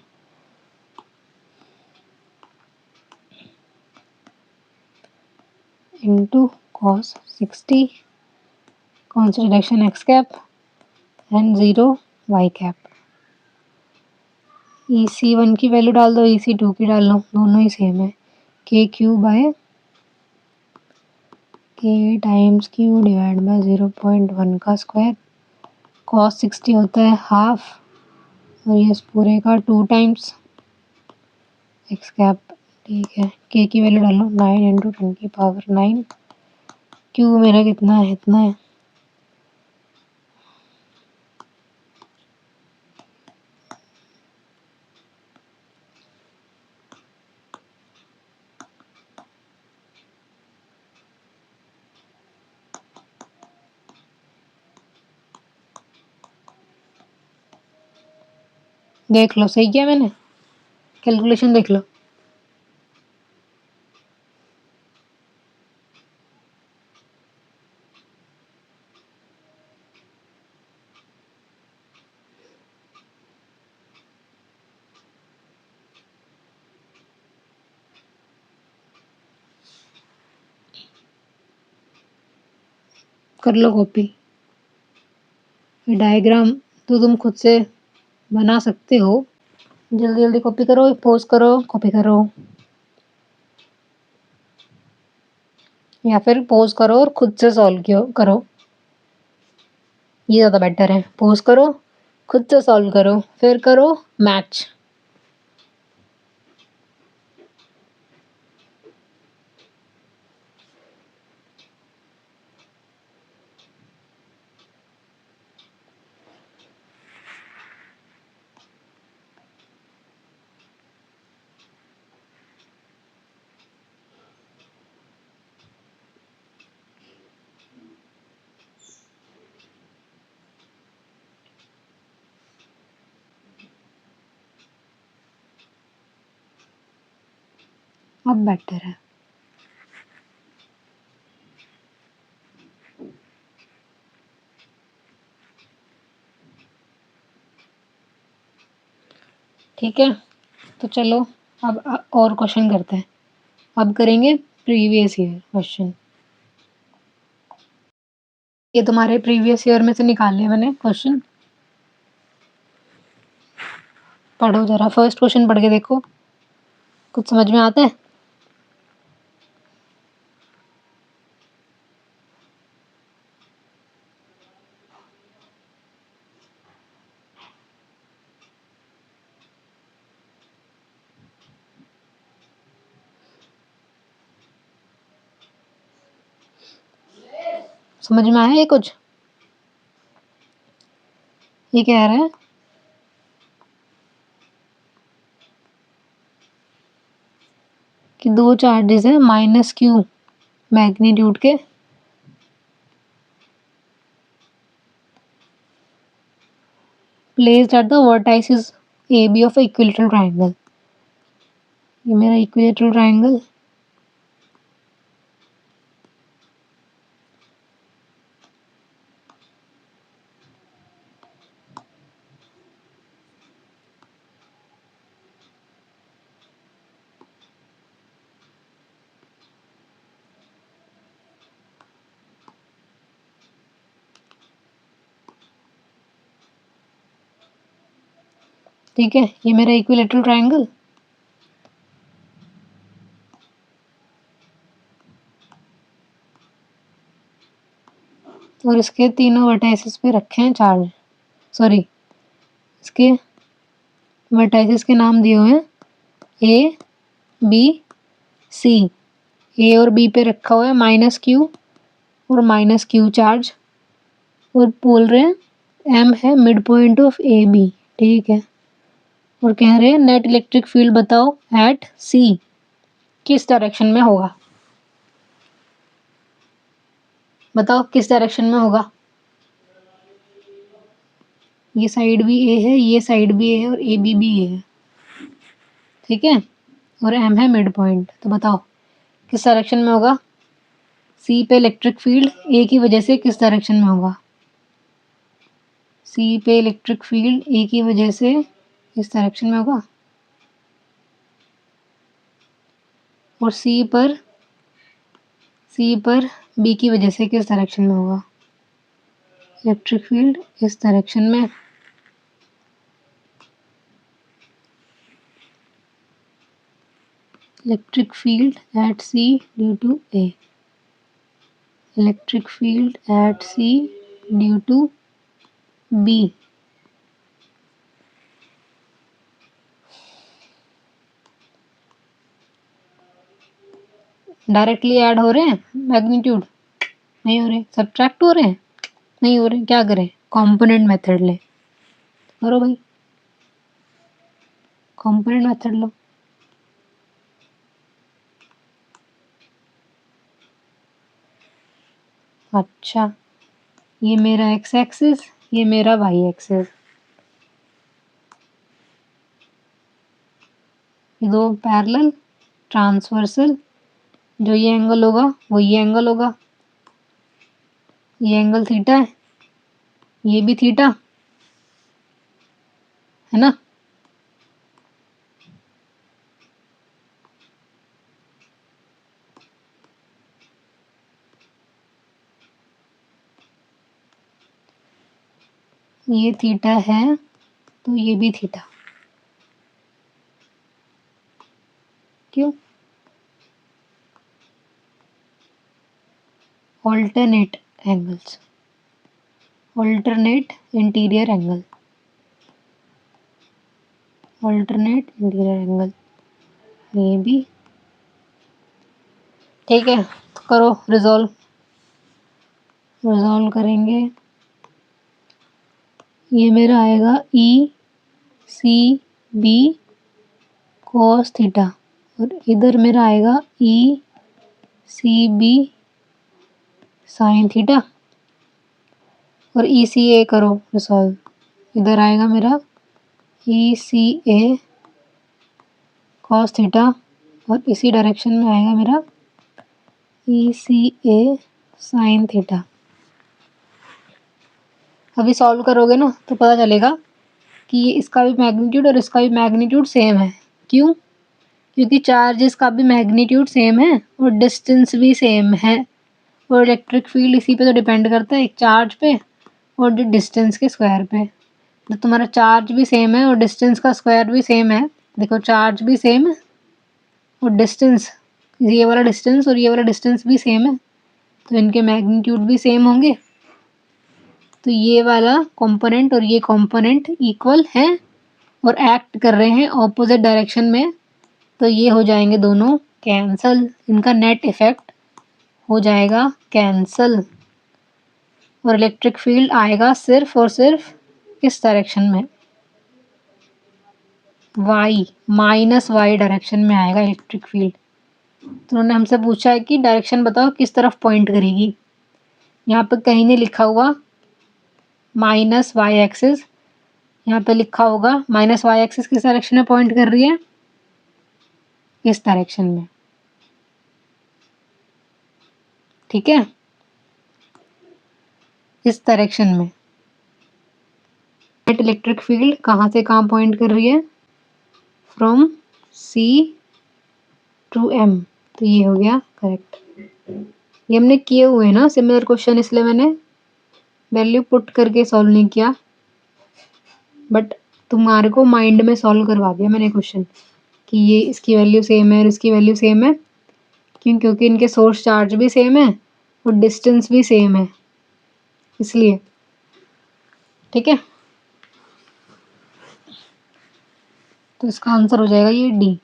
into cos 60 constant direction x cap and 0 y cap. EC1 की वैल्यू डाल दो, EC2 की डाल लो, दोनों ही सेम है। KQ by K times Q divide by 0.1 का स्क्वायर। cos 60 होता है हाफ, और ये इस पूरे का 2 टाइम्स x कैप। ठीक है, K की वैल्यू डालो 9 इंटू 10 की पावर 9। Q मेरा कितना है, इतना है। देख लो सही किया मैंने, कैलकुलेशन देख लो। कर लो कॉपी, ये डायग्राम तो तुम खुद से बना सकते हो। जल्दी जल्दी कॉपी करो, पोज करो, कॉपी करो, या फिर पोज करो और खुद से सॉल्व करो, ये ज़्यादा बेटर है। पोज करो, खुद से सॉल्व करो, फिर करो मैच। अब बेटर है। ठीक है, तो चलो अब और क्वेश्चन करते हैं। अब करेंगे प्रीवियस ईयर क्वेश्चन। ये तुम्हारे प्रीवियस ईयर में से निकाल लिया मैंने क्वेश्चन। पढ़ो जरा, फर्स्ट क्वेश्चन पढ़ के देखो, कुछ समझ में आता है? समझ में आया ये कुछ? ये कह रहा है कि दो चार्जेस हैं -q मैग्नीट्यूड के, placed at the vertices AB of equilateral triangle. ये मेरा इक्विलेटरल ट्रायंगल, ठीक है, ये मेरा इक्विलेटरल ट्रायंगल। और इसके तीनों वर्टाइसिस पे रखे हैं चार्ज, सॉरी इसके वर्टाइसिस के नाम दिए हुए हैं ए बी सी। ए और बी पे रखा हुआ है -q और -q चार्ज, और बोल रहे हैं एम है mid point of A B. ठीक है, और कह रहे हैं नेट इलेक्ट्रिक फील्ड बताओ एट सी किस डायरेक्शन में होगा। बताओ किस डायरेक्शन में होगा। ये साइड भी ए है, ये साइड भी ए है, और ए बी भी ए है। ठीक है, और एम है मिड पॉइंट, तो बताओ किस डायरेक्शन में होगा। सी पे इलेक्ट्रिक फील्ड ए की वजह से किस डायरेक्शन में होगा। सी पे इलेक्ट्रिक फील्ड ए की वजह से किस डायरेक्शन में होगा। और सी पर बी की वजह से किस डायरेक्शन में होगा। इलेक्ट्रिक फील्ड इस डायरेक्शन में। Electric field at C due to A. Electric field at C due to B. Directly add हो रहे हैं मैग्नीट्यूड, नहीं हो रहे। सब्ट्रैक्ट हो रहे हैं, नहीं हो रहे। क्या करें, कॉम्पोनेंट मेथड ले, करो भाई, कॉम्पोनेंट मेथड लो। अच्छा, ये मेरा एक्स एक्सिस, ये मेरा वाई एक्सिस, ये दो पैरेलल ट्रांसवर्सल, जो ये एंगल होगा वो ये एंगल होगा। ये एंगल थीटा है, ये भी थीटा है ना। ये थीटा है तो ये भी थीटा। क्यों, alternate angles, alternate interior angle, alternate interior angle, ये भी। ठीक है, तो करो रिजॉल्व, रिजॉल्व करेंगे। ये मेरा आएगा ई सी बी कॉस थीटा, और इधर मेरा आएगा ई सी बी साइन थीटा। और ई सी ए करो रिजॉल्व, इधर आएगा मेरा ई सी ए कॉस थीटा, और इसी डायरेक्शन में आएगा मेरा ई सी ए साइन थीटा। अभी सॉल्व करोगे ना तो पता चलेगा कि इसका भी मैग्नीट्यूड और इसका भी मैग्नीट्यूड सेम है। क्यों, क्योंकि चार्जेस का भी मैग्नीट्यूड सेम है और डिस्टेंस भी सेम है, और इलेक्ट्रिक फील्ड इसी पे तो डिपेंड करता है, एक चार्ज पे और डिस्टेंस के स्क्वायर पे। तो तुम्हारा चार्ज भी सेम है और डिस्टेंस का स्क्वायर भी सेम है। देखो चार्ज भी सेम है और डिस्टेंस, ये वाला डिस्टेंस और ये वाला डिस्टेंस भी सेम है, तो इनके मैग्नीट्यूड भी सेम होंगे। तो ये वाला कंपोनेंट और ये कंपोनेंट इक्वल हैं और एक्ट कर रहे हैं ऑपोजिट डायरेक्शन में, तो ये हो जाएंगे दोनों कैंसल। इनका नेट इफेक्ट हो जाएगा कैंसल, और इलेक्ट्रिक फील्ड आएगा सिर्फ और सिर्फ किस डायरेक्शन में, वाई, -y डायरेक्शन में आएगा इलेक्ट्रिक फील्ड। तो उन्होंने हमसे पूछा है कि डायरेक्शन बताओ किस तरफ पॉइंट करेगी। यहाँ पे कहीं नहीं लिखा हुआ -y एक्सिस, यहाँ पे लिखा होगा -y एक्सिस किस डायरेक्शन में पॉइंट कर रही है, इस डायरेक्शन में। ठीक है, इस डायरेक्शन में। नेट इलेक्ट्रिक फील्ड कहाँ से कहाँ पॉइंट कर रही है, फ्रॉम सी टू एम, तो ये हो गया करेक्ट। ये हमने किए हुए हैं ना सिमिलर क्वेश्चन, इसलिए मैंने वैल्यू पुट करके सॉल्व नहीं किया, बट तुम्हारे को माइंड में सॉल्व करवा दिया मैंने क्वेश्चन कि ये इसकी वैल्यू सेम है और इसकी वैल्यू सेम है, क्योंकि इनके सोर्स चार्ज भी सेम है और डिस्टेंस भी सेम है, इसलिए। ठीक है, तो इसका आंसर हो जाएगा ये डी।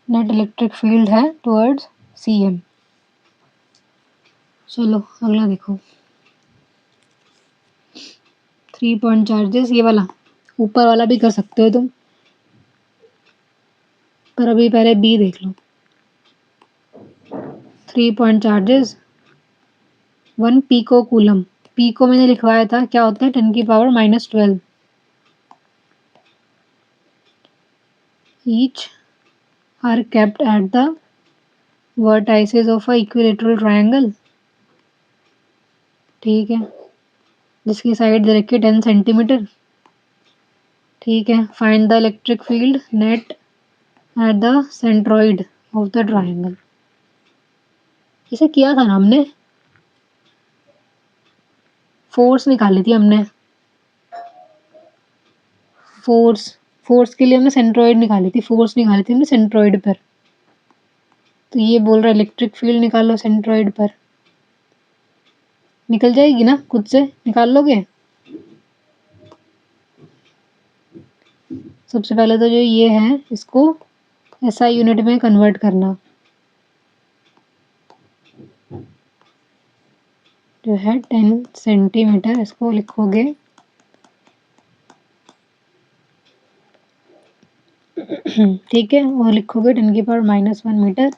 नेट इलेक्ट्रिक फील्ड है टुवर्ड्स CM। चलो अगला देखो, 3 पॉइंट चार्जेस, ये वाला ऊपर वाला भी कर सकते हो तुम, पर अभी पहले बी देख लो। 3 point charges 1 pico coulomb. Pico मैंने लिखवाया था, क्या होता है 10 की power -12। Each are kept at the vertices of a equilateral triangle. ठीक है, जिसकी साइड दे रखी है 10 सेंटीमीटर। ठीक है, find the electric field net at the centroid of the triangle. इसे किया था ना हमने, फोर्स निकाली थी हमने। फोर्स के लिए हमने सेंट्रॉइड निकाली थी, फोर्स निकाली थी हमने सेंट्रॉइड पर। तो ये बोल रहा है इलेक्ट्रिक फील्ड निकालो सेंट्रॉइड पर। निकल जाएगी ना, खुद से निकाल लोगे। सबसे पहले तो जो ये है इसको SI यूनिट में कन्वर्ट करना, जो है 10 सेंटीमीटर, इसको लिखोगे ठीक है, और लिखोगे 10 की पावर -1 मीटर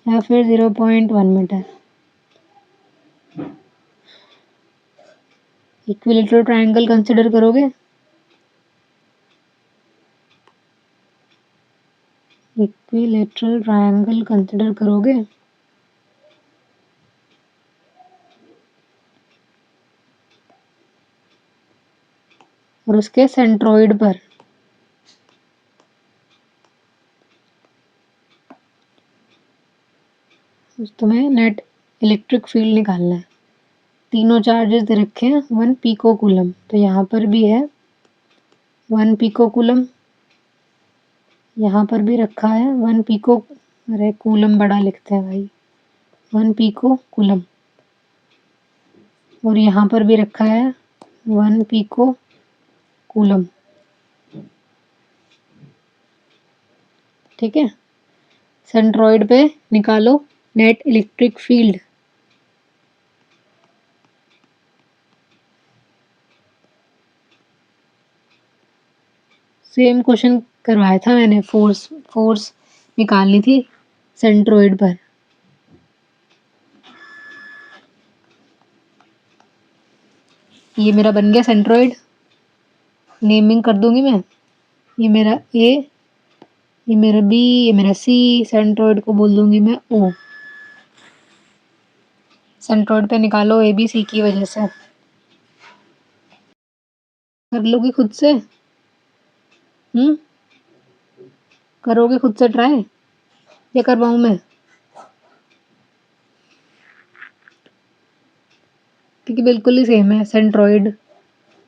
या फिर 0.1 मीटर। इक्विलेटरल ट्रायंगल कंसिडर करोगे, इक्विलेटरल ट्रायंगल कंसिडर करोगे। और उसके सेंट्रॉइड पर तुम्हें नेट इलेक्ट्रिक फील्ड निकालना है। तीनों चार्जेस दे रखे हैं 1 पीको कूलम, तो यहाँ पर भी है 1 पीको कूलम, यहाँ पर भी रखा है 1 पीको, अरे कूलम बड़ा लिखते हैं भाई, 1 पीको कूलम, और यहाँ पर भी रखा है 1 पीको कूलम। ठीक है, सेंट्रॉइड पे निकालो net electric field. Same question करवाया था मैंने, फोर्स निकालनी थी सेंट्रॉइड पर। ये मेरा बन गया सेंट्रॉइड, नेमिंग कर दूंगी मैं, ये मेरा A, ये मेरा B, ये मेरा C, सेंट्रॉइड को बोल दूंगी मैं O। सेंट्रॉइड पे निकालो ABC की वजह से। कर लोगे खुद से? करोगे खुद से ट्राई या करवाऊं मैं? क्योंकि बिल्कुल ही सेम है, सेंट्रॉइड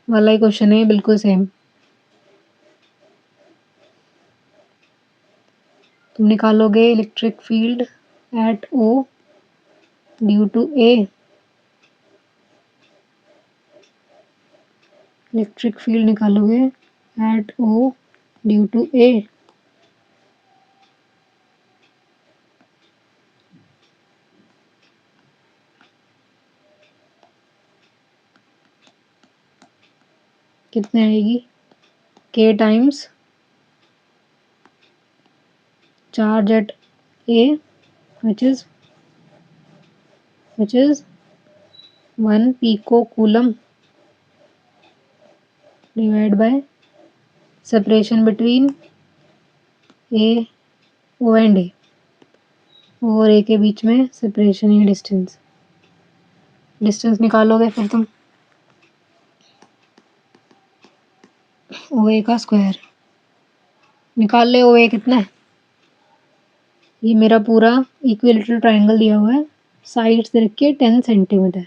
वाला ही क्वेश्चन है, बिल्कुल सेम। तुम निकालोगे electric field at O due to A। Electric field निकालोगे at O due to A। कितने आएगी? K times charge at A which is 1 pico coulomb divided by separation between O and A, और A के बीच में separation या distance निकालोगे फिर तुम OA का स्क्वायर निकाल ले। OA कितना है? ये मेरा पूरा इक्विलेटरल ट्रायंगल दिया हुआ है, साइड्स दे रखी है 10 सेंटीमीटर,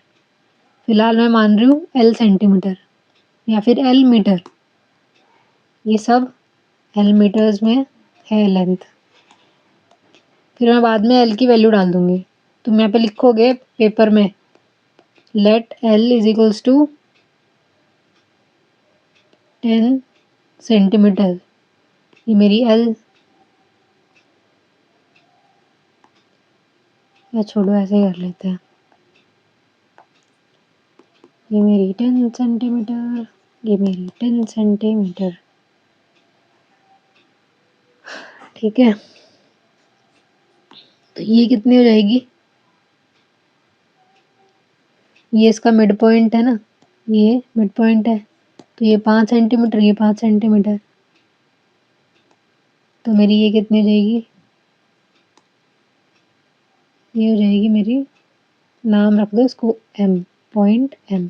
फिलहाल मैं मान रही हूँ L सेंटीमीटर या फिर L मीटर, ये सब L मीटर्स में है लेंथ। फिर मैं बाद में L की वैल्यू डाल दूंगी। तुम यहाँ पे लिखोगे पेपर में let L is equals to 10 centimetre. ये मेरी L, या छोड़ो ऐसे ही कर लेते हैं। ये मेरी 10 सेंटीमीटर, ये मेरी 10 सेंटीमीटर, ठीक है। तो ये कितनी हो जाएगी, ये इसका मिड पॉइंट है ना, ये मिड पॉइंट है, तो ये 5 सेंटीमीटर, ये 5 सेंटीमीटर, तो मेरी ये कितनी हो जाएगी, ये हो जाएगी मेरी, नाम रख दो इसको M, पॉइंट M।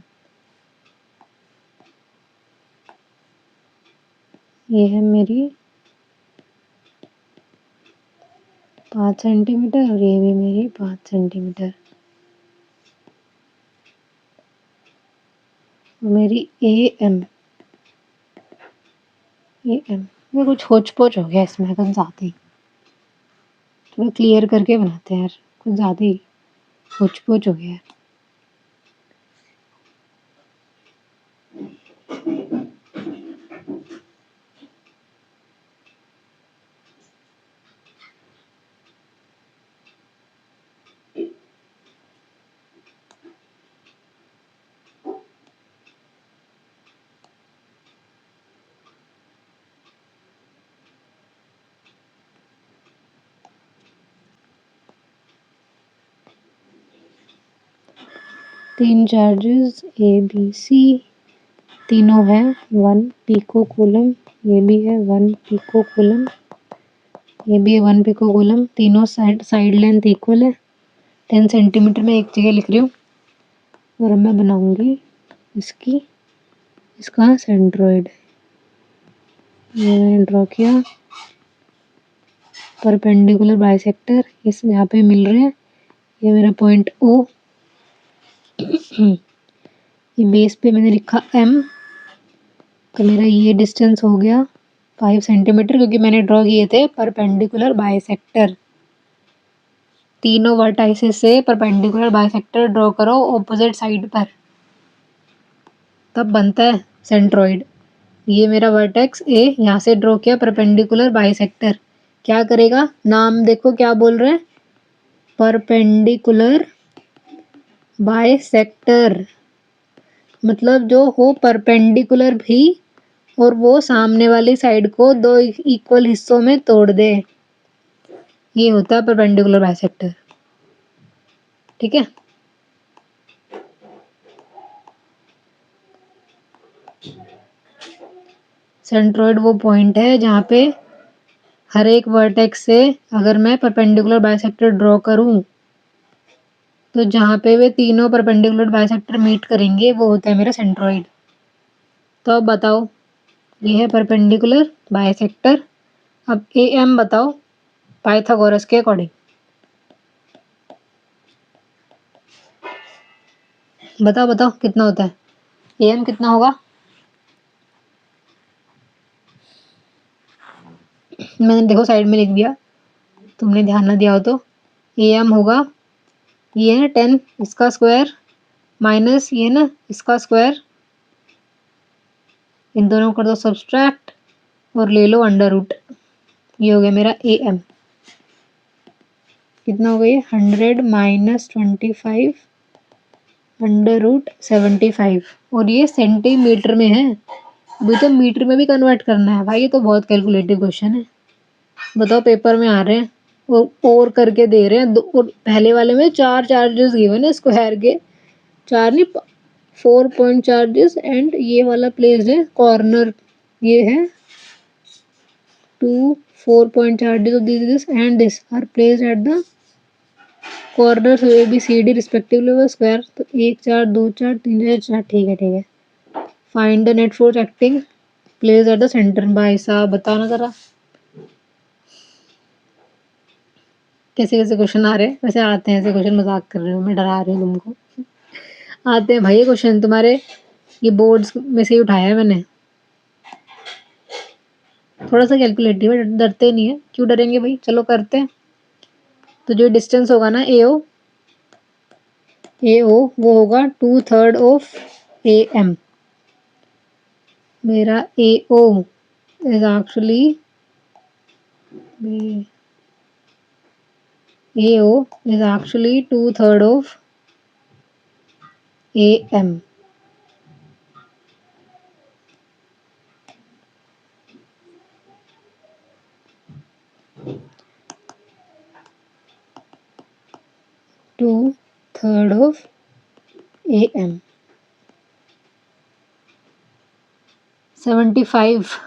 ये है मेरी 5 सेंटीमीटर और ये भी मेरी 5 सेंटीमीटर। मेरी AM, मैं कुछ होच पोच हो गया इसमें कुछ ज़्यादा ही, थोड़ा क्लियर करके बनाते हैं यार, कुछ ज़्यादा ही होच पोच हो गया है। तीन चार्जेस ABC, तीनों है 1 पिको कूलम, ये भी है 1 पिको कूलम, ये भी है 1 पिको कूलम, तीनों साइड लेंथ इक्वल है। 10 सेंटीमीटर में एक जगह लिख रही हूँ और अब मैं बनाऊंगी इसका सेंट्रोइड। ये मैंने ड्रॉ किया, परपेंडिकुलर बाइसेक्टर इस यहाँ पे मिल रहे हैं, ये मेरा पॉइंट O, ये बेस पे मैंने लिखा M, तो मेरा ये डिस्टेंस हो गया 5 सेंटीमीटर, क्योंकि मैंने ड्रॉ किए थे परपेंडिकुलर बाइसेक्टर। तीनों वर्टाइसेस से परपेंडिकुलर बाइसेक्टर ड्रॉ करो ऑपोजिट साइड पर, तब बनता है सेंट्रोइड। ये मेरा वर्टेक्स A, यहाँ से ड्रॉ किया परपेंडिकुलर बाइसेक्टर, क्या करेगा, नाम देखो क्या बोल रहे हैं, परपेंडिकुलर बाइसेक्टर, मतलब जो हो परपेंडिकुलर भी और वो सामने वाली साइड को दो इक्वल हिस्सों में तोड़ दे, ये होता है परपेंडिकुलर बाइसेक्टर, ठीक है। सेंट्रोइड वो पॉइंट है जहाँ पे हर एक वर्टेक्स से अगर मैं परपेंडिकुलर बाइसेक्टर ड्रॉ करूं, तो जहाँ पे वे तीनों परपेंडिकुलर बाइसेक्टर मीट करेंगे वो होता है मेरा सेंट्रोइड। तो अब बताओ, ये है परपेंडिकुलर बाइसेक्टर। अब AM बताओ पाइथागोरस के अकॉर्डिंग, बताओ बताओ कितना होता है, AM कितना होगा, मैंने देखो साइड में लिख दिया, तुमने ध्यान ना दिया हो तो। AM होगा, ये है 10 इसका स्क्वायर माइनस ये ना इसका स्क्वायर, इन दोनों कर दो सब्सट्रैक्ट और ले लो अंडर रूट, ये हो गया मेरा AM। कितना हो गया, 100 माइनस 25 अंडर रूट 75, और ये सेंटीमीटर में है, अभी तो मीटर में भी कन्वर्ट करना है भाई, ये तो बहुत कैलकुलेटिव क्वेश्चन है। बताओ पेपर में आ रहे हैं वो और करके दे रहे हैं, और पहले वाले में 4 चार्जेस गिवन है स्क्वायर के, 4 नहीं 4 पॉइंट चार्जेस, एंड ये वाला प्लेस है कॉर्नर, ये है 2 4 point charges of this and this are placed at the corner ABCD respectively वो स्क्वायर, तो 1 4 2 4 3 4, ठीक है ठीक है। Find the net force acting place at the centre, भाई साहब बताना जरा कैसे कैसे क्वेश्चन आ रहे हैं, वैसे आते हैं ऐसे क्वेश्चन, मजाक कर रही हूँ मैं, डरा रही हूँ तुमको। आते हैं भाई ये क्वेश्चन तुम्हारे, ये बोर्ड्स में से ही उठाया है मैंने। थोड़ा सा कैलकुलेटिव है, डरते नहीं है, क्यों डरेंगे भाई, चलो करते हैं। तो जो डिस्टेंस होगा ना ए ओ वो होगा 2/3 ऑफ AM। मेरा AO is actually AO is actually 2/3 of AM। Two third of AM। 75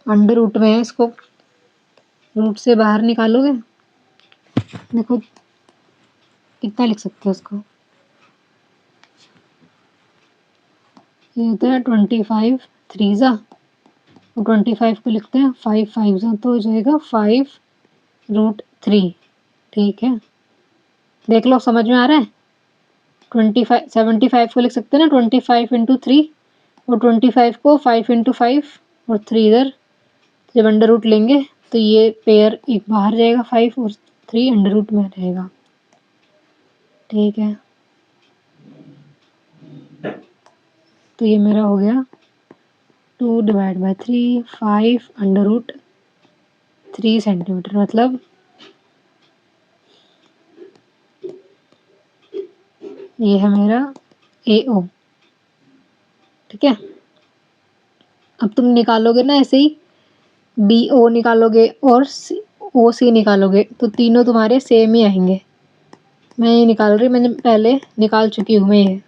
under root में है, इसको रूट से बाहर निकालोगे, देखो कितना लिख सकते हो इसको। ये होता है 25 3 और 25 को लिखते हैं 5 5 तो हो जाएगा 5√3। ठीक है, देख लो समझ में आ रहा है। 75 को लिख सकते हैं ना 25 × 3 और 25 को 5 × 5 और 3 इधर। जब अंडर रूट लेंगे तो ये पेयर एक बाहर जाएगा 5 और 3 अंडर रूट में रहेगा। ठीक है, तो ये मेरा हो गया 2/3 5 अंडर रूट 3 सेंटीमीटर, मतलब ये है मेरा AO। ठीक है, अब तुम निकालोगे ना ऐसे ही BO निकालोगे और OC निकालोगे तो तीनों तुम्हारे सेम ही आएंगे। मैं ये निकाल रही, मैंने पहले निकाल चुकी हूँ मैं ये।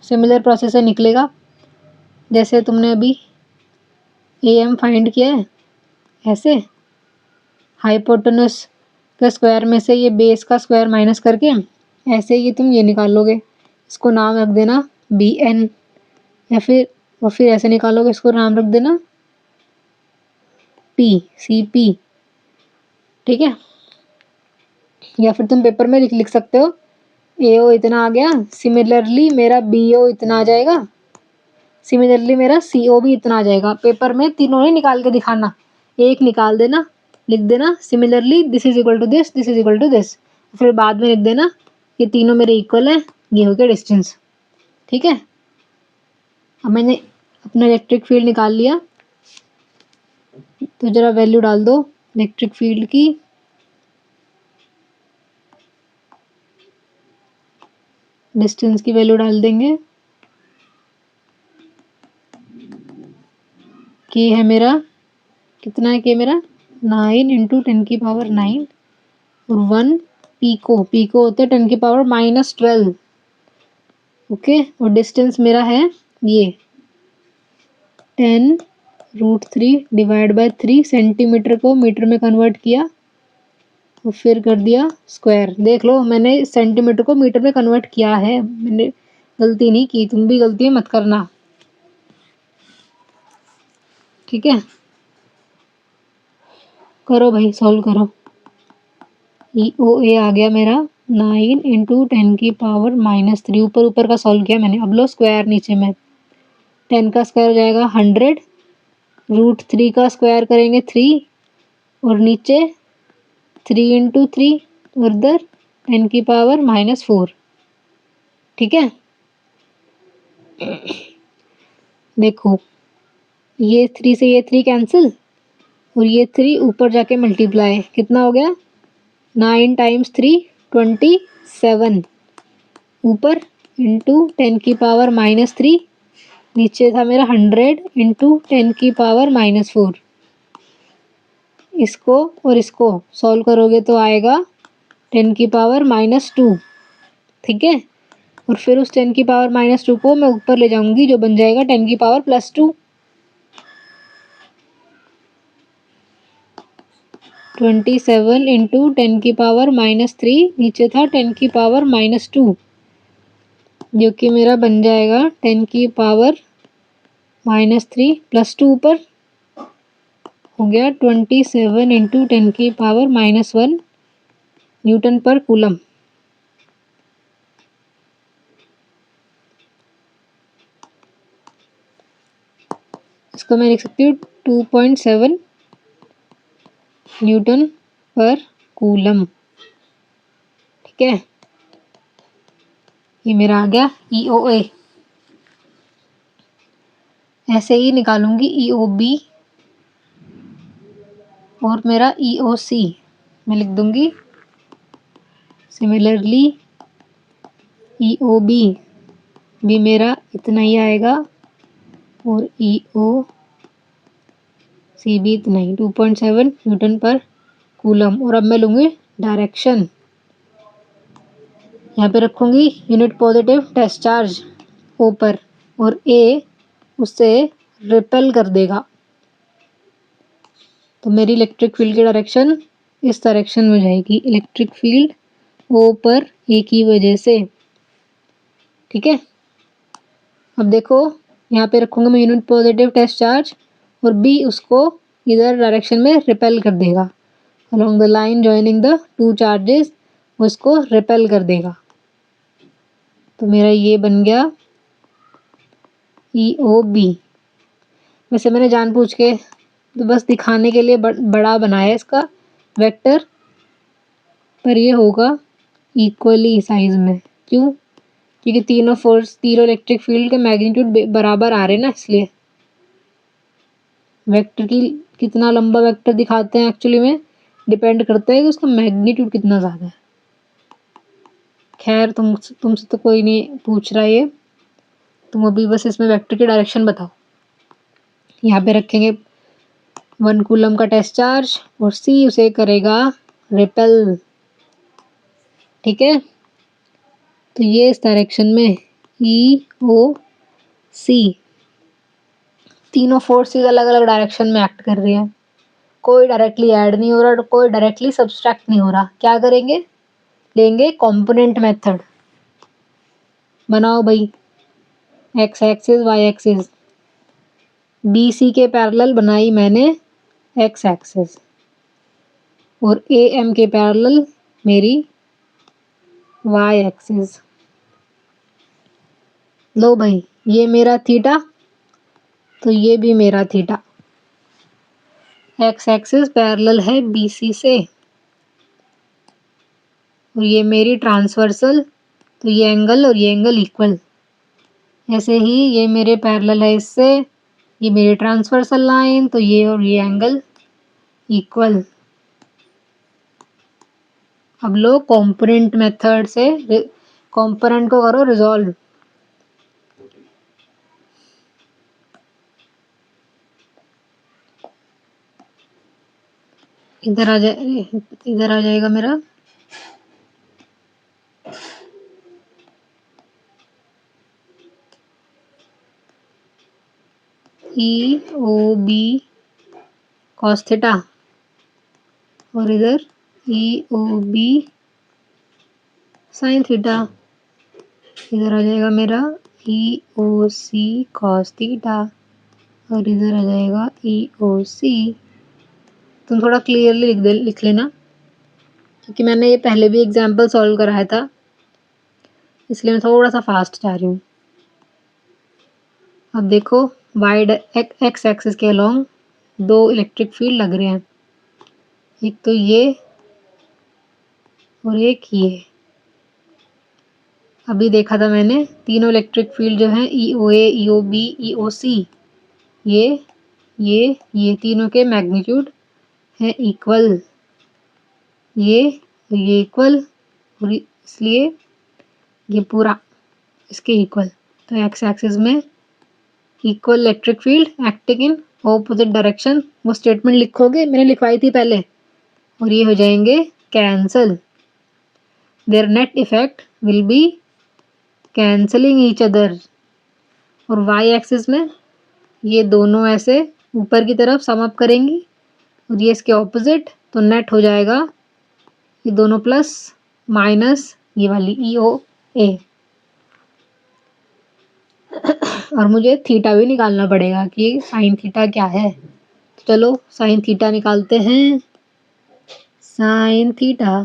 सिमिलर प्रोसेस से निकलेगा जैसे तुमने अभी AM फाइंड किया है, ऐसे हाइपोटेनस का स्क्वायर में से ये बेस का स्क्वायर माइनस करके ऐसे ये तुम ये निकालोगे, इसको नाम रख देना BN, या फिर ऐसे निकालोगे, इसको नाम रख देना CP। ठीक है, या फिर तुम पेपर में लिख सकते हो AO इतना आ गया, सिमिलरली मेरा BO इतना आ जाएगा, सिमिलरली मेरा CO भी इतना आ जाएगा। पेपर में तीनों ही निकाल के दिखाना, एक निकाल देना, लिख देना similarly this is equal to this, this is equal to this, फिर बाद में लिख देना ये तीनों मेरे इक्वल है, ये हो गया डिस्टेंस। ठीक है, अब मैंने अपना इलेक्ट्रिक फील्ड निकाल लिया, तो जरा वैल्यू डाल दो इलेक्ट्रिक फील्ड की। डिस्टेंस की वैल्यू डाल देंगे कि है मेरा कितना है, कि मेरा 9 × 10⁻⁹ और 1 पीको होता है 10⁻⁻12। ओके, और डिस्टेंस मेरा है ये 10√3 सेंटीमीटर को मीटर में कन्वर्ट किया और फिर कर दिया स्क्वायर। देख लो मैंने सेंटीमीटर को मीटर में कन्वर्ट किया है, मैंने गलती नहीं की, तुम भी गलती मत करना। ठीक है, करो भाई, सॉल्व करो। OA आ गया मेरा 9 × 10⁻⁻3, ऊपर का सॉल्व किया मैंने। अब लो स्क्वायर, नीचे में 10 का स्क्वायर हो जाएगा 100, √3 का स्क्वायर करेंगे 3 और नीचे 3 × 3 और इधर 10⁻⁻4। ठीक है, देखो ये 3 से ये 3 कैंसिल और ये 3 ऊपर जाके मल्टीप्लाई, कितना हो गया 9 × 3 27 ऊपर इंटू 10⁻⁻3, नीचे था मेरा 100 × 10⁻⁻4। इसको और इसको सॉल्व करोगे तो आएगा 10⁻⁻2। ठीक है, और फिर उस 10⁻⁻2 को मैं ऊपर ले जाऊंगी, जो बन जाएगा 10⁻+2। 27 × 10⁻⁻3, नीचे था 10⁻⁻2, जो कि मेरा बन जाएगा 10⁻³ +2 ऊपर हो गया 27 × 10⁻⁻1 न्यूटन पर कूलम। इसको मैं लिख सकती हूँ 2.7 न्यूटन पर कूलम। ठीक है, ये मेरा आ गया EOA। ऐसे ही निकालूंगी EOB और मेरा EOC मैं लिख दूंगी सिमिलरली EOB भी मेरा इतना ही आएगा और EOC भी इतना ही 2.7 न्यूटन पर कूलम। और अब मैं लूँगी डायरेक्शन, यहाँ पे रखूँगी unit positive test charge O पर और A उससे रिपेल कर देगा, तो मेरी इलेक्ट्रिक फील्ड की डायरेक्शन इस डायरेक्शन में जाएगी, इलेक्ट्रिक फील्ड O पर A की वजह से। ठीक है, अब देखो यहाँ पे रखूँगा मैं यूनिट पॉजिटिव टेस्ट चार्ज और B उसको इधर डायरेक्शन में रिपेल कर देगा, along the line joining the two charges उसको रिपेल कर देगा। तो मेरा ये बन गया EOB। वैसे मैंने जानबूझ के तो बस दिखाने के लिए बड़ा बनाया इसका वेक्टर, पर ये होगा इक्वली साइज में। क्यों? क्योंकि तीनों इलेक्ट्रिक फील्ड के मैग्नीट्यूड बराबर आ रहे हैं ना, इसलिए वेक्टर की कितना लंबा वेक्टर दिखाते हैं एक्चुअली में डिपेंड करता है कि उसका मैग्नीट्यूड कितना ज़्यादा है। खैर तुमसे तो कोई नहीं पूछ रहा ये, तुम अभी बस इसमें वेक्टर की डायरेक्शन बताओ। यहाँ पे रखेंगे 1 कूलम का टेस्ट चार्ज और C उसे करेगा रिपेल। ठीक है, तो ये इस डायरेक्शन में EOC तीनों फोर्सेस अलग अलग डायरेक्शन में एक्ट कर रही है, कोई डायरेक्टली ऐड नहीं हो रहा और कोई डायरेक्टली सब्सट्रैक्ट नहीं हो रहा। क्या करेंगे? लेंगे कंपोनेंट मेथड। बनाओ भाई, x axis y axis, BC के पैरेलल बनाई मैंने x एक्सिस और AM के पैरेलल मेरी y एक्सिस। लो भाई, ये मेरा थीटा तो ये भी मेरा थीटा। x एक्सिस पैरेलल है BC से और ये मेरी ट्रांसवर्सल, तो ये एंगल और ये एंगल इक्वल। ऐसे ही ये मेरे पैरेलल है इससे, ये मेरी ट्रांसवर्सल लाइन, तो ये और ये एंगल इक्वल। अब लो कंपोनेंट मेथड से कंपोनेंट को करो रिजॉल्व। इधर आ जाएगा मेरा EOB cos थीटा और इधर EOB sin थीटा। इधर आ जाएगा मेरा EOC cos थीटा और इधर आ जाएगा EOC। तुम थोड़ा क्लियरली लिख लेना, क्योंकि मैंने ये पहले भी एग्जाम्पल सॉल्व कराया था, इसलिए मैं थोड़ा सा फास्ट जा रही हूँ। अब देखो x एक्सिस के अलोंग दो इलेक्ट्रिक फील्ड लग रहे हैं, एक तो ये और एक ये। अभी देखा था मैंने तीनों इलेक्ट्रिक फील्ड जो हैं EOA, EOB, EOC, ये तीनों के मैग्नीट्यूड हैं इक्वल, ये इक्वल और इसलिए ये पूरा इसके इक्वल। तो x एक्सिस में equal electric field acting in opposite direction, वो स्टेटमेंट लिखोगे, मैंने लिखवाई थी पहले, और ये हो जाएंगे cancel. There net effect will be cancelling each other. और y एक्सिस में ये दोनों ऐसे ऊपर की तरफ सम अप करेंगी और ये इसके ऑपोजिट, तो नेट हो जाएगा ये दोनों प्लस माइनस ये वाली EOA। और मुझे थीटा भी निकालना पड़ेगा कि साइन थीटा क्या है। तो चलो साइन थीटा निकालते हैं। Sine theta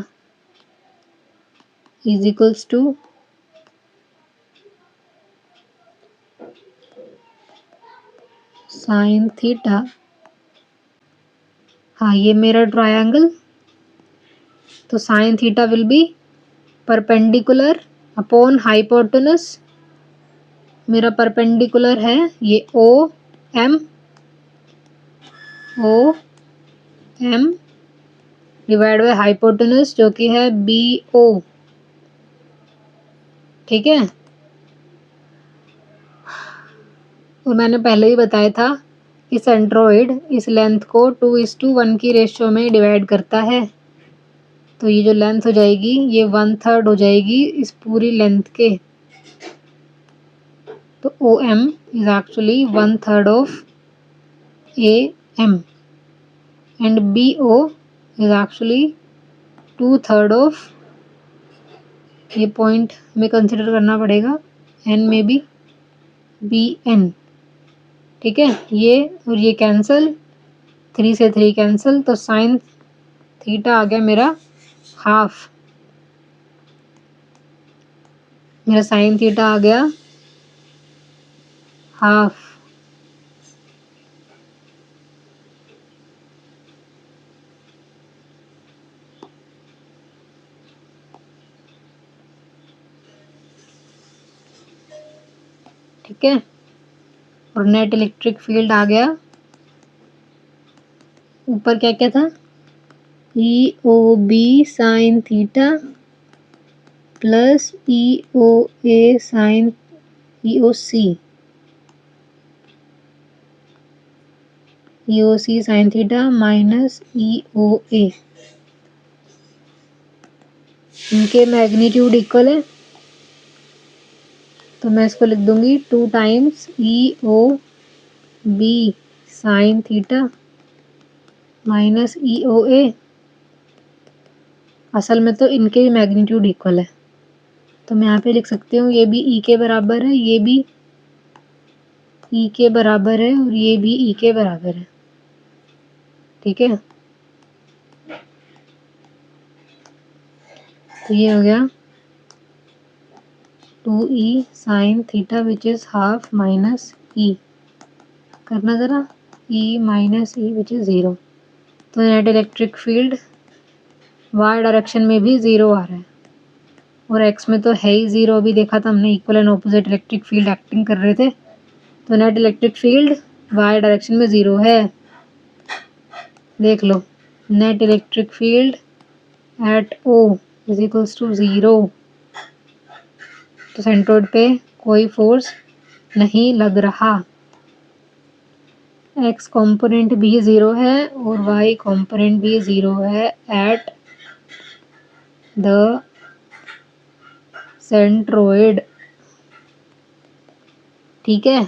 is equals to sine theta. हाँ, ये मेरा ट्रायंगल, तो sine theta will be perpendicular upon hypotenuse. मेरा परपेंडिकुलर है ये एम डिवाइड बाय हाइपोटेनस जो कि है BO। ठीक है, और मैंने पहले ही बताया था कि सेंट्रोइड इस लेंथ को 2:1 की रेशियो में डिवाइड करता है। तो ये जो लेंथ हो जाएगी ये 1/3 हो जाएगी इस पूरी लेंथ के। तो OM is actually 1/3 of AM and BO is actually 2/3 of, ये पॉइंट में कंसिडर करना पड़ेगा, N में भी BN। ठीक है, ये और ये कैंसिल, 3 से 3 कैंसिल, तो साइन थीटा आ गया मेरा हाफ। मेरा साइन थीटा आ गया हाफ। ठीक है, और नेट इलेक्ट्रिक फील्ड आ गया, ऊपर क्या क्या था, EOB sine theta plus EOA sine EOC sine theta minus EOA। इनके मैग्नीट्यूड इक्वल है, तो मैं इसको लिख दूंगी 2 times EOB sine theta minus EOA। असल में तो इनके भी मैग्नीट्यूड इक्वल है, तो मैं यहाँ पे लिख सकती हूँ ये भी E के बराबर है, ये भी E के बराबर है, और ये भी E के बराबर है। ठीक है, तो ये हो गया 2E sine theta which is half minus E। करना ज़रा, E minus E which is 0। तो net electric field y direction में भी 0 आ रहा है, और x में तो है ही 0। अभी देखा था हमने, equal and opposite electric field acting कर रहे थे, तो net electric field y direction में 0 है। देख लो, net electric field at O is equals to 0। तो सेंट्रोइड पे कोई फोर्स नहीं लग रहा। x कंपोनेंट भी 0 है और y कंपोनेंट भी 0 है एट द सेंट्रोइड। ठीक है,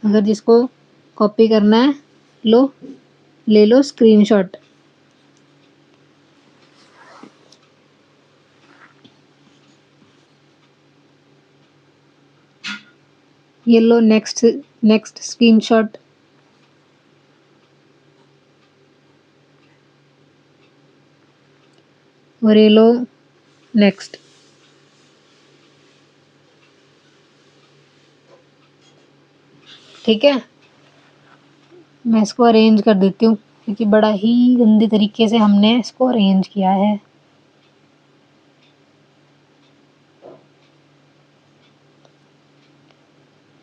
अगर जिसको कॉपी करना है ले लो स्क्रीनशॉट। ये लो नेक्स्ट स्क्रीनशॉट। और ये लो नेक्स्ट। ठीक है, मैं इसको अरेंज कर देती हूँ क्योंकि बड़ा ही गंदे तरीके से हमने इसको अरेंज किया है।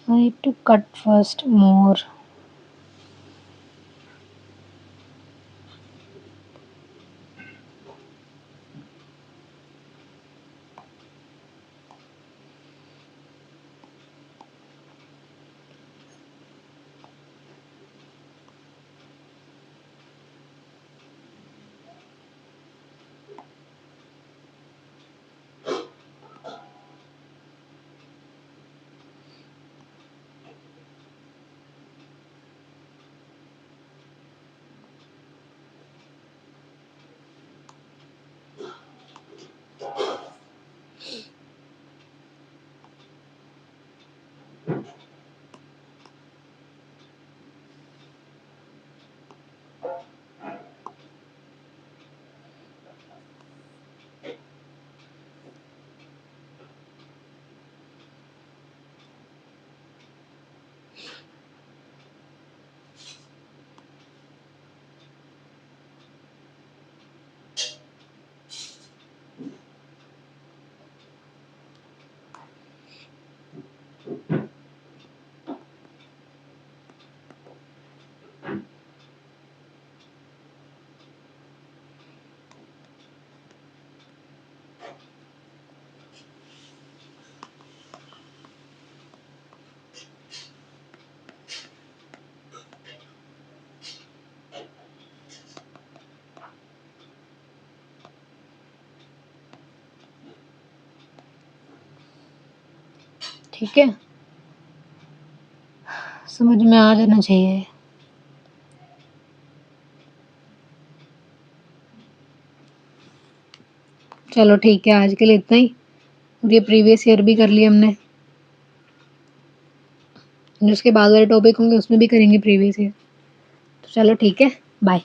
I need to cut first more. ठीक है? समझ में आ जाना चाहिए। चलो ठीक है, आज के लिए इतना ही। और ये प्रीवियस ईयर भी कर लिया हमने। जो उसके बाद वाले टॉपिक होंगे उसमें भी करेंगे प्रीवियस ईयर। तो चलो ठीक है, बाय।